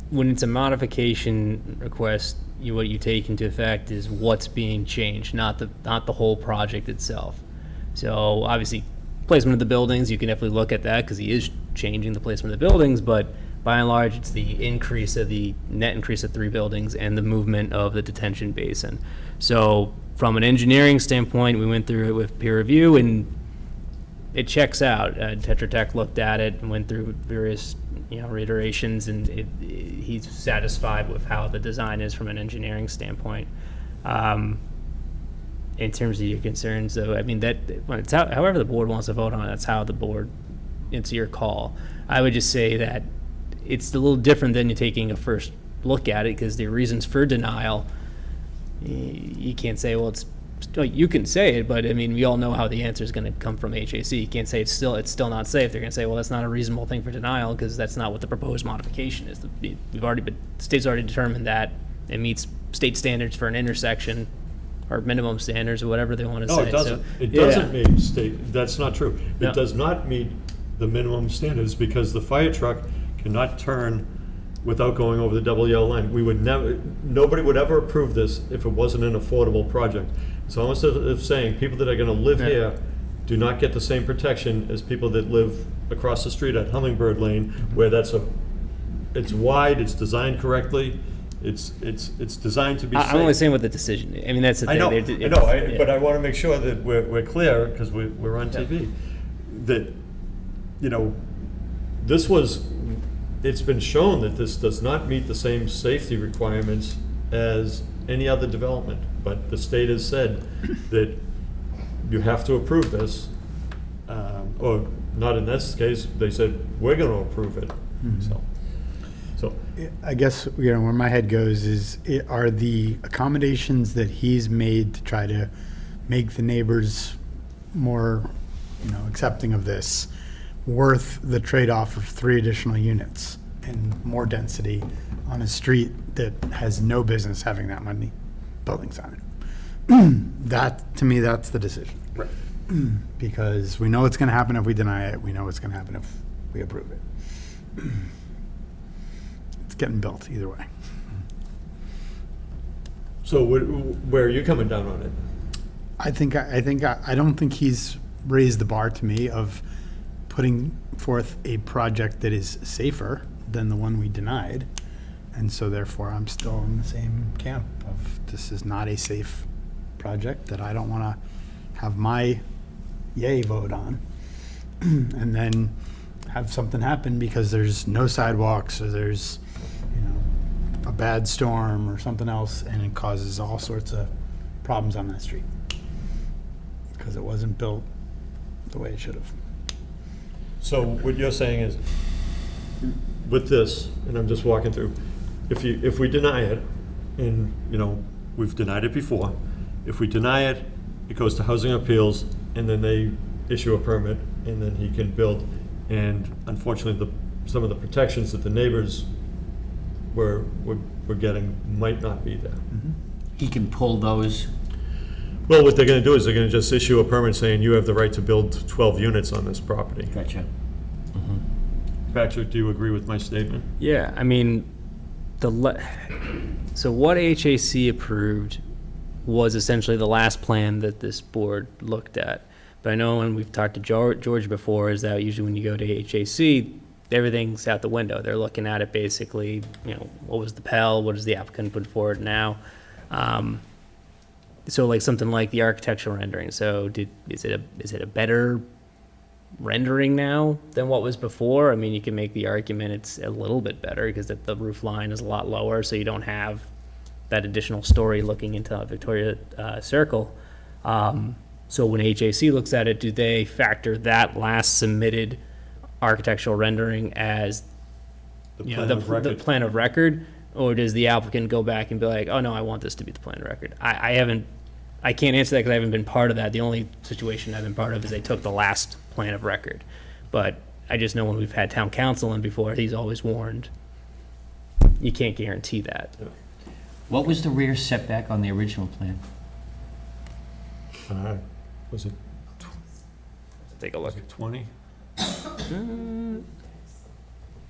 when it's a modification request, what you take into effect is what's being changed, not the whole project itself. So obviously, placement of the buildings, you can definitely look at that because he is changing the placement of the buildings, but by and large, it's the net increase of 3 buildings and the movement of the detention basin. So from an engineering standpoint, we went through it with peer review and it checks out. Tetra Tech looked at it and went through various reiterations, and he's satisfied with how the design is from an engineering standpoint. And in terms of your concerns, though, I mean, that, when it's out, however the board wants to vote on it, that's how the board, it's your call. I would just say that it's a little different than you taking a first look at it, because the reasons for denial, you can't say, well, it's, you can say it, but I mean, we all know how the answer is going to come from HAC. You can't say it's still not safe. They're going to say, well, that's not a reasonable thing for denial, because that's not what the proposed modification is. The state's already determined that it meets state standards for an intersection, or minimum standards, or whatever they want to say. No, it doesn't. So, It yeah. doesn't meet state, that's not true. No. It does not meet the minimum standards, because the fire truck cannot turn without going over the double yellow line. We would never, nobody would ever approve this if it wasn't an affordable project. It's almost as if saying, people that are gonna live Yeah. here do not get the same protection as people that live across the street at Hummingbird Lane, where it's wide, it's designed correctly, it's designed to be safe. I'm only saying what the decision is. I mean, that's the I thing. know, Yeah. but I want to make sure that we're clear, because we're on TV, that, you know, it's been shown that this does not meet the same safety requirements as any other development, but the state has said that you have to approve this, or not in this case, they said, we're going to approve it, so. I guess, you know, where my head goes is, are the accommodations that he's made to try to make the neighbors more, you know, accepting of this, worth the trade-off of 3 additional units and more density on a street that has no business having that many buildings on it? That, to me, that's the decision. Right. Because we know what's gonna happen if we deny it, we know what's gonna happen if we approve it. It's getting built either way. So where are you coming down on it? I don't think he's raised the bar to me of putting forth a project that is safer than the one we denied. And so therefore, I'm still in the same camp of, this is not a safe project that I don't want to have my yay vote on. And then have something happen because there's no sidewalks, or there's, you know, a bad storm or something else, and it causes all sorts of problems on that street. Because it wasn't built the way it should have. So what you're saying is, with this, and I'm just walking through, if we deny it, and, you know, we've denied it before, if we deny it, it goes to housing appeals, and then they issue a permit, and then he can build. And unfortunately, some of the protections that the neighbors were getting might not be there. He can pull those. Well, what they're gonna do is they're gonna just issue a permit saying you have the right to build 12 units on this property. Gotcha. Patrick, do you agree with my statement? Yeah, I mean, so what HAC approved was essentially the last plan that this board looked at. But I know when we've talked to George before, is that usually when you go to HAC, everything's out the window. They're looking at it basically, you know, what was the Pell, what does the applicant put forward now? So like something like the architectural rendering. So is it a better rendering now than what was before? I mean, you can make the argument it's a little bit better because the roof line is a lot lower, so you don't have that additional story looking into Victoria Circle. So when HAC looks at it, do they factor that last submitted architectural rendering as the plan of record, or does the applicant go back and be like, oh no, I want this to be the plan of record? I can't answer that because I haven't been part of that. The only situation I've been part of is they took the last plan of record. But I just know when we've had town council in before, he's always warned, you can't guarantee that. What was the rear setback on the original plan? Was it Take a look. 20?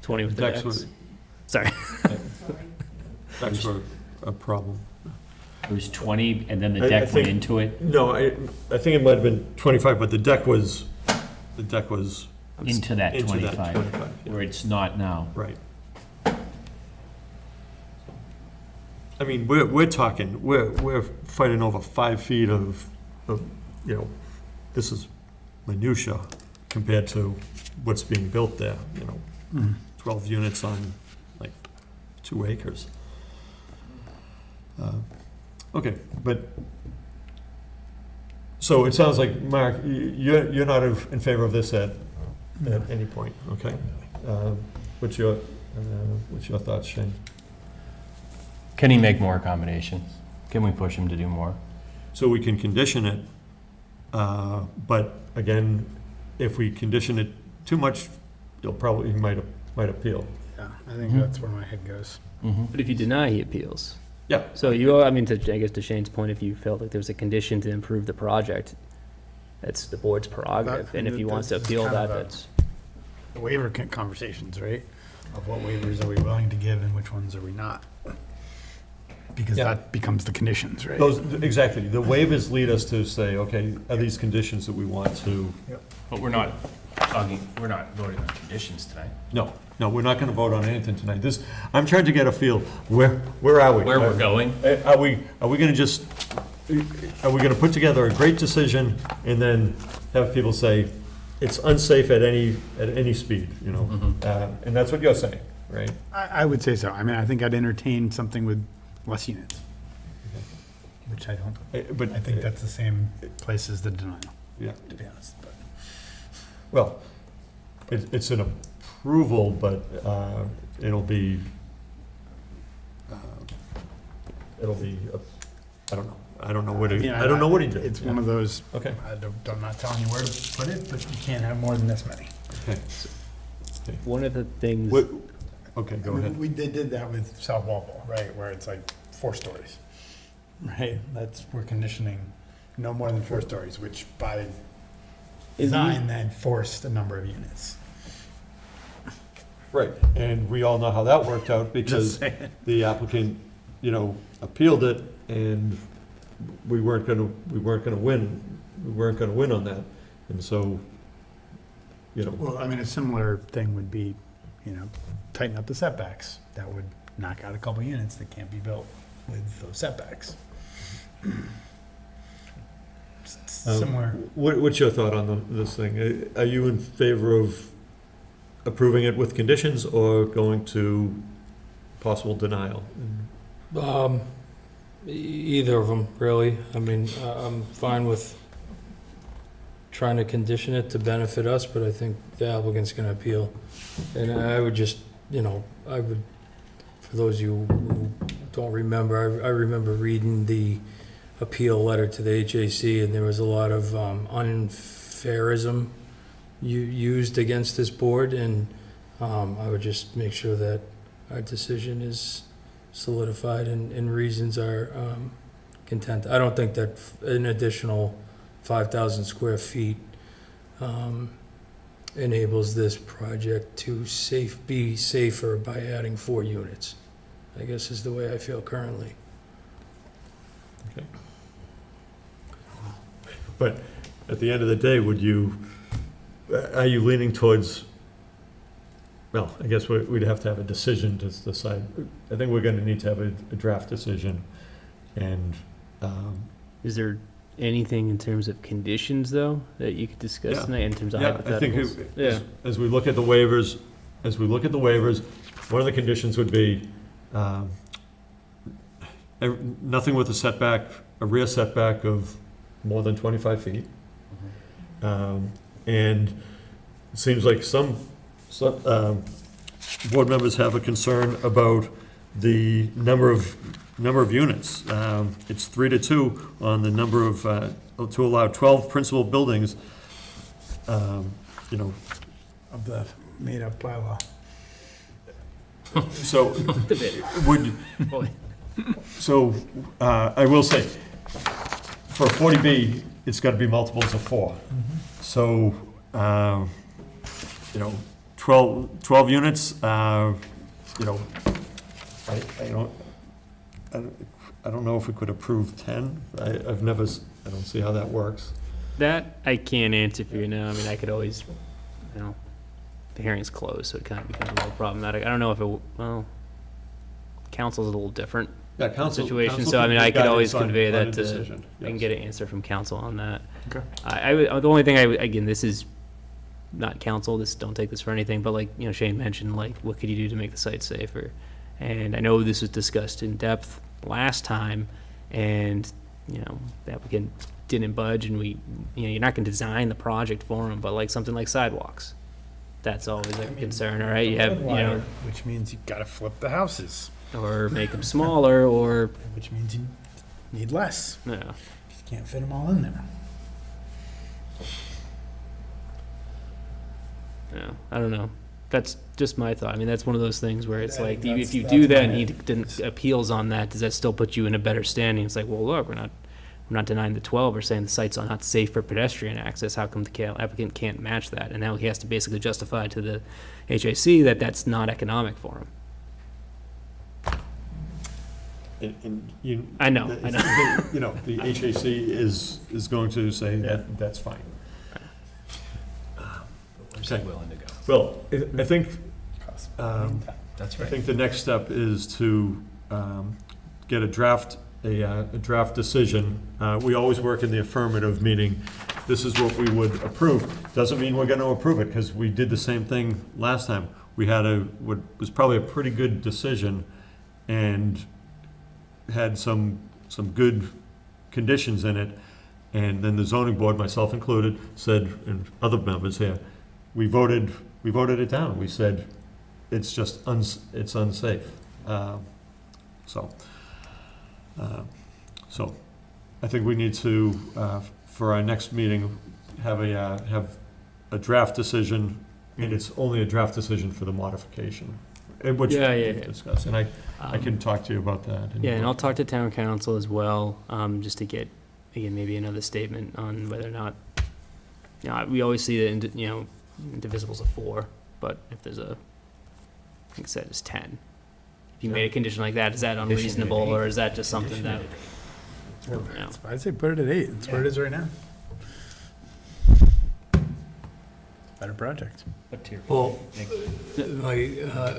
20 with the Decks decks. Sorry. Decks were a problem. It was 20, and then the deck went into it? No, I think it might have been 25, but the deck was Into that 25, yeah. where it's not now. Right. I mean, we're talking, we're fighting over 5 feet of, you know, this is minutia compared to what's being built there, you know, 12 units on like 2 acres. Okay, but So it sounds like, Mark, you're not in favor of this at any point, okay? What's your thoughts, Shane? Can he make more accommodations? Can we push him to do more? So we can condition it, but again, if we condition it too much, he might appeal. Yeah, I think that's where my head goes. But if you deny, he appeals. Yeah. So I guess to Shane's point, if you felt like there was a condition to improve the project, that's the board's prerogative, and if he wants to This is appeal kind that, of that's. The waiver conversations, right? Of what waivers are we willing to give and which ones are we not? Because Yeah. that becomes the conditions, right? Exactly. The waivers lead us to say, okay, are these conditions that we want to? But we're not voting on conditions tonight. No, we're not gonna vote on anything tonight. I'm trying to get a feel, where are we? Where we're going? Are we gonna put together a great decision and then have people say, it's unsafe at any speed, you know? And that's what you're saying, right? I would say so. I mean, I think I'd entertain something with less units. Which I don't, But I think that's the same place as the denial, Yeah, to be honest. But well, it's an approval, but it'll be, I don't know what he, Yeah, I don't know what he did. It's one of those, Okay. I'm not telling you where to put it, but you can't have more than this many. Okay. One of the things. Okay, go I mean, ahead. They did that with South Walpole, right, where it's like 4 stories. Right, we're conditioning no more than 4 stories, which by design then forced a number of units. Right, and we all know how that worked out because Just saying. the applicant, appealed it and we weren't gonna win on that. And so, Well, I mean, a similar thing would be, tighten up the setbacks. That would knock out a couple units that can't be built with those setbacks. Similar. What's your thought on this thing? Are you in favor of approving it with conditions or going to possible denial? Either of them, really. I mean, I'm fine with trying to condition it to benefit us, but I think the applicant's gonna appeal. And I would just, for those of you who don't remember, I remember reading the appeal letter to the HAC, and there was a lot of unfairism used against this board, and I would just make sure that our decision is solidified and reasons are content. I don't think that an additional 5,000 square feet enables this project to be safer by adding 4 units, I guess is the way I feel currently. Okay. But at the end of the day, are you leaning towards, well, I guess we'd have to have a decision to decide. I think we're gonna need to have a draft decision and, Is there anything in terms of conditions, though, that you could discuss Yeah. tonight in terms of yeah, I think hypotheticals? as we look at the waivers, one of the conditions would be, nothing with a rear setback of more than 25 feet. And it seems like some board members have a concern about the number of units. It's 3-2 on the number of, to allow 12 principal buildings, Of the made-up bylaw. So, I will say, for a 40B, it's got to be multiples of 4. So, 12 units, I don't know if we could approve 10. I don't see how that works. That I can't answer for you now. I mean, I could always, the hearing's closed, so it kind of becomes a little problematic. I don't know if council's a little different Yeah, council. situation, so I mean, I could always convey on that a to, decision, I can yes. get an answer from council on that. Okay. The only thing again, this is not council, don't take this for anything, but like, Shane mentioned, like, what could you do to make the site safer? And I know this was discussed in depth last time, and, the applicant didn't budge and you're not gonna design the project for them, but like something like sidewalks. That's always like a concern, all right? You have, Which means you gotta flip the houses, or make them smaller, or, which means you need less. yeah. You can't fit them all in there. Yeah, I don't know. That's just my thought. I mean, that's one of those things where it's like, if you do that and he appeals on that, does that still put you in a better standing? It's like, well, look, we're not denying the 12, we're saying the site's not safe for pedestrian access. How come the applicant can't match that? And now he has to basically justify to the HAC that that's not economic for him. And you. I know. You know, the HAC is going to say that that's fine. We're willing to go. Well, I think, That's I right. think the next step is to get a draft decision. We always work in the affirmative, meaning this is what we would approve. Doesn't mean we're gonna approve it, because we did the same thing last time. We had what was probably a pretty good decision and had some good conditions in it. And then the zoning board, myself included, said, and other members here, we voted it down. We said, it's just, it's unsafe. So I think we need to, for our next meeting, have a draft decision, and it's only a draft decision for the modification, which Yeah. we've discussed. And I can talk to you about that. Yeah, and I'll talk to town council as well, just to get, again, maybe another statement on whether or not, we always see that, indivisibles of 4, but if there's I think it said it's 10. If you made a condition like that, is that unreasonable, or is that just something that? I'd say put it at 8. That's where it is right now. Better project. Well, my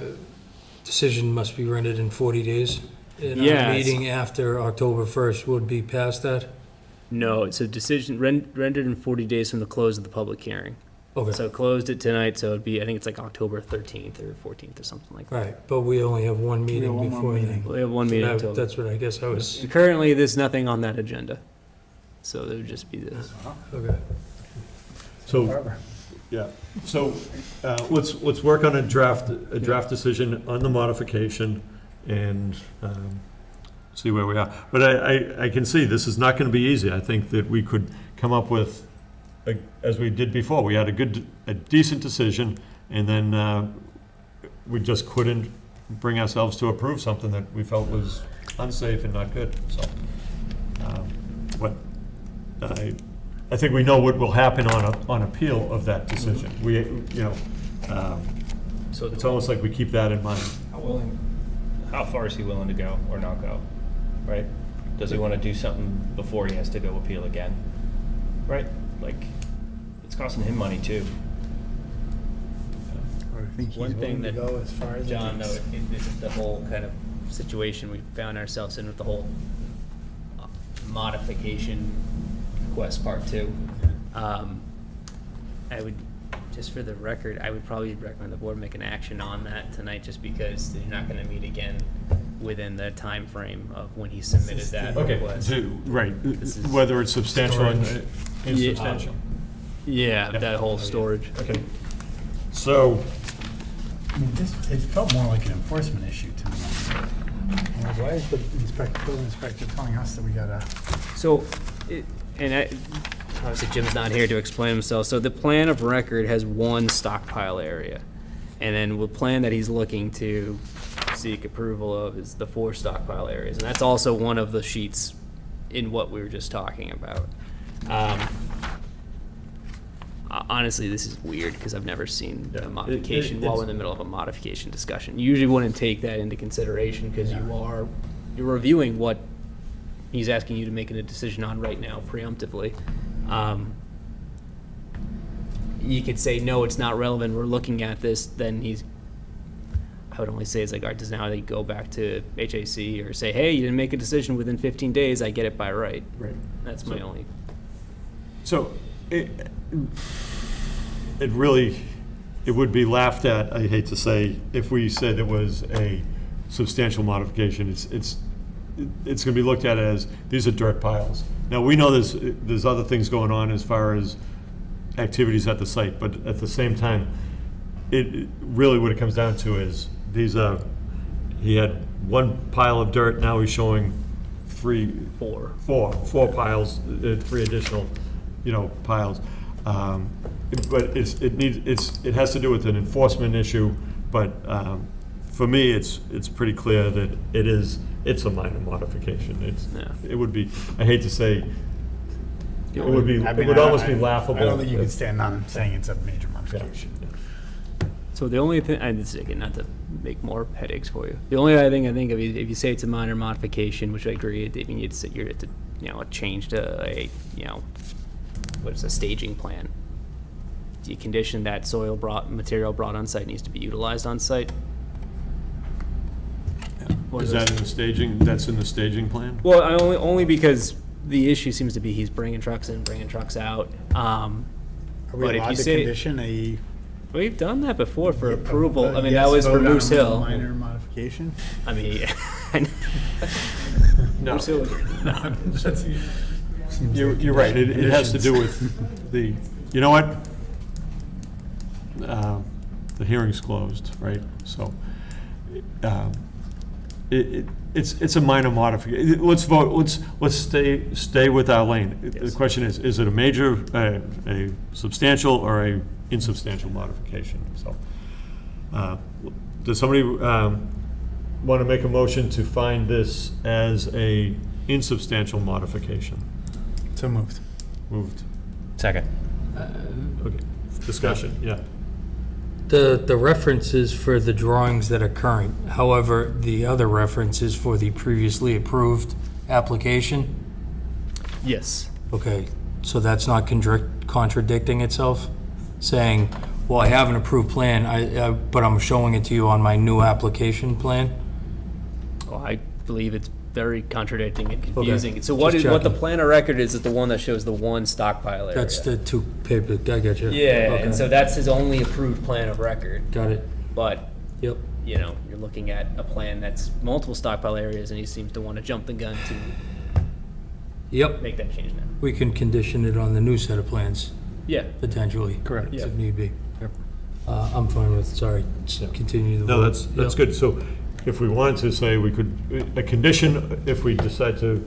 decision must be rendered in 40 days. And Yeah, our it's- meeting after October 1st would be past that? No, it's a decision rendered in 40 days from the close of the public hearing. Okay. So closed it tonight, so it'd be, I think it's like October 13th or 14th or something like that. Right, but we only have one meeting one more before meeting. then. We have one meeting So until. That's what I guess I was, Currently, there's nothing on that agenda. So there would just be this. okay. So, yeah, so let's work on a draft decision on the modification and see where we are. But I can see this is not going to be easy. I think that we could come up with, as we did before, we had a decent decision, and then we just couldn't bring ourselves to approve something that we felt was unsafe and not good, so. I think we know what will happen on appeal of that decision. So it's almost like we keep that in mind. How far is he willing to go or not go, right? Does he want to do something before he has to go appeal again, right? Like, it's costing him money too. Or I think he's One thing willing to that go as far as it John, takes. though, this is the whole kind of situation we found ourselves in with the whole modification request part 2. I would, just for the record, I would probably recommend the board make an action on that tonight, just because they're not gonna meet again within the time frame of when he submitted that request. Right, This is- whether it's substantial and Yeah. insubstantial. Yeah, that whole storage. Okay, so, I mean, it felt more like an enforcement issue to me. I'm like, why is the building inspector telling us that we gotta? So, obviously Jim's not here to explain himself, so the plan of record has 1 stockpile area. And then the plan that he's looking to seek approval of is the 4 stockpile areas. And that's also one of the sheets in what we were just talking about. Honestly, this is weird, because I've never seen a modification while we're in the middle of a modification discussion. You usually wouldn't take that into consideration, because you're reviewing what he's asking you to make a decision on right now preemptively. You could say, no, it's not relevant, we're looking at this, then I would only say it's like, all right, does now they go back to HAC or say, hey, you didn't make a decision within 15 days, I get it by right. Right. That's my only. so, it would be laughed at, I hate to say, if we said it was a substantial modification. It's gonna be looked at as, these are dirt piles. Now, we know there's other things going on as far as activities at the site, but at the same time, it really what it comes down to is these are, he had one pile of dirt, now he's showing four piles, 3 additional, piles. But it has to do with an enforcement issue, but for me, it's pretty clear that it's a minor modification. It would be, I hate to say, it would almost be laughable. I don't think you could stand on saying it's a major modification. So the only thing, and this is again not to make more headaches for you. The only other thing I think if you say it's a minor modification, which I agree, you need to sit here to change to a what is a staging plan. Do you condition that material brought on site needs to be utilized on site? Is that in the staging? That's in the staging plan? Well, only because the issue seems to be he's bringing trucks in, bringing trucks out. Are we allowed to condition a? We've done that before for approval. I mean, yes that was for vote on Moose a Hill. Minor modification? I mean, No. Moose Hill, no. You're right. It has to do with the, you know what? The hearing's closed, right? So, it's a minor modification. Let's vote, let's stay with our lane. The question is it a major, a substantial, or a insubstantial modification? So, does somebody want to make a motion to find this as a insubstantial modification? So moved. Moved. Second. Okay. Discussion, yeah. The reference is for the drawings that are current. However, the other reference is for the previously approved application. Yes. Okay, so that's not contradicting itself? Saying, well, I have an approved plan, but I'm showing it to you on my new application plan? Well, I believe it's very contradicting and confusing. So Just what the checking. plan of record is the one that shows the one stockpile area. That's the 2 paper, I get you. Yeah, Okay. and so that's his only approved plan of record. Got it. But, Yep. you're looking at a plan that's multiple stockpile areas, and he seems to want to jump the gun to Yep. make that change now. We can condition it on the new set of plans, Yeah. potentially. Correct. If need be. I'm fine with, sorry, continue the vote. No, that's Yep. good. So if we wanted to say we could, a condition, if we decide to,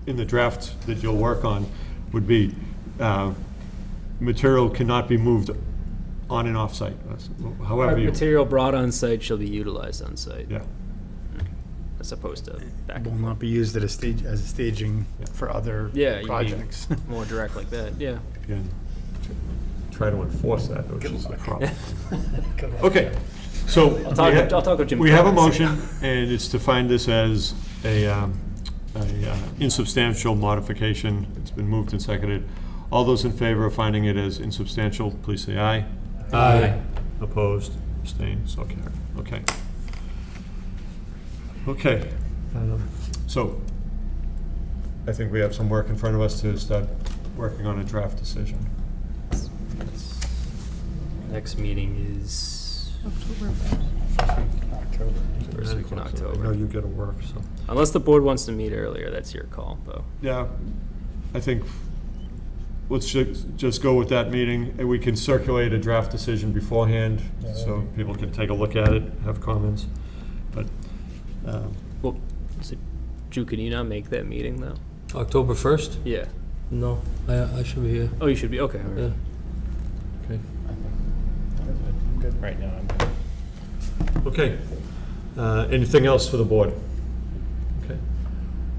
in the draft that you'll work on, would be material cannot be moved on and off site. However you, Material brought on site shall be utilized on site, yeah. as opposed to back Will and forth. not be used as a staging for other Yeah, you projects. be more direct like that, yeah. Again, try to enforce that, which is the problem. Okay, so I'll talk with Jim. we have a motion, and it's to find this as a insubstantial modification. It's been moved and seconded. All those in favor of finding it as insubstantial, please say aye. Aye. Opposed, abstained, so carried. Okay. Okay, so I think we have some work in front of us to start working on a draft decision. Next meeting is first week in I know October. you gotta work, so. Unless the board wants to meet earlier, that's your call, though. Yeah, I think, let's just go with that meeting, and we can circulate a draft decision beforehand, so people can take a look at it, have comments, but, Well, so, Drew, can you not make that meeting, though? October 1st? Yeah. No, I should be here. Oh, you should be, okay. all right. Yeah. okay. I'm good right now. I'm good. Okay. Anything else for the board? Okay.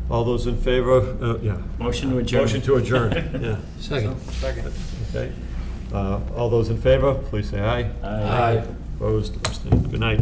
All those in favor, yeah. Motion to adjourn. Motion to adjourn, yeah. Second. Okay. All those in favor, please say aye. Aye. Opposed, abstained. Good night.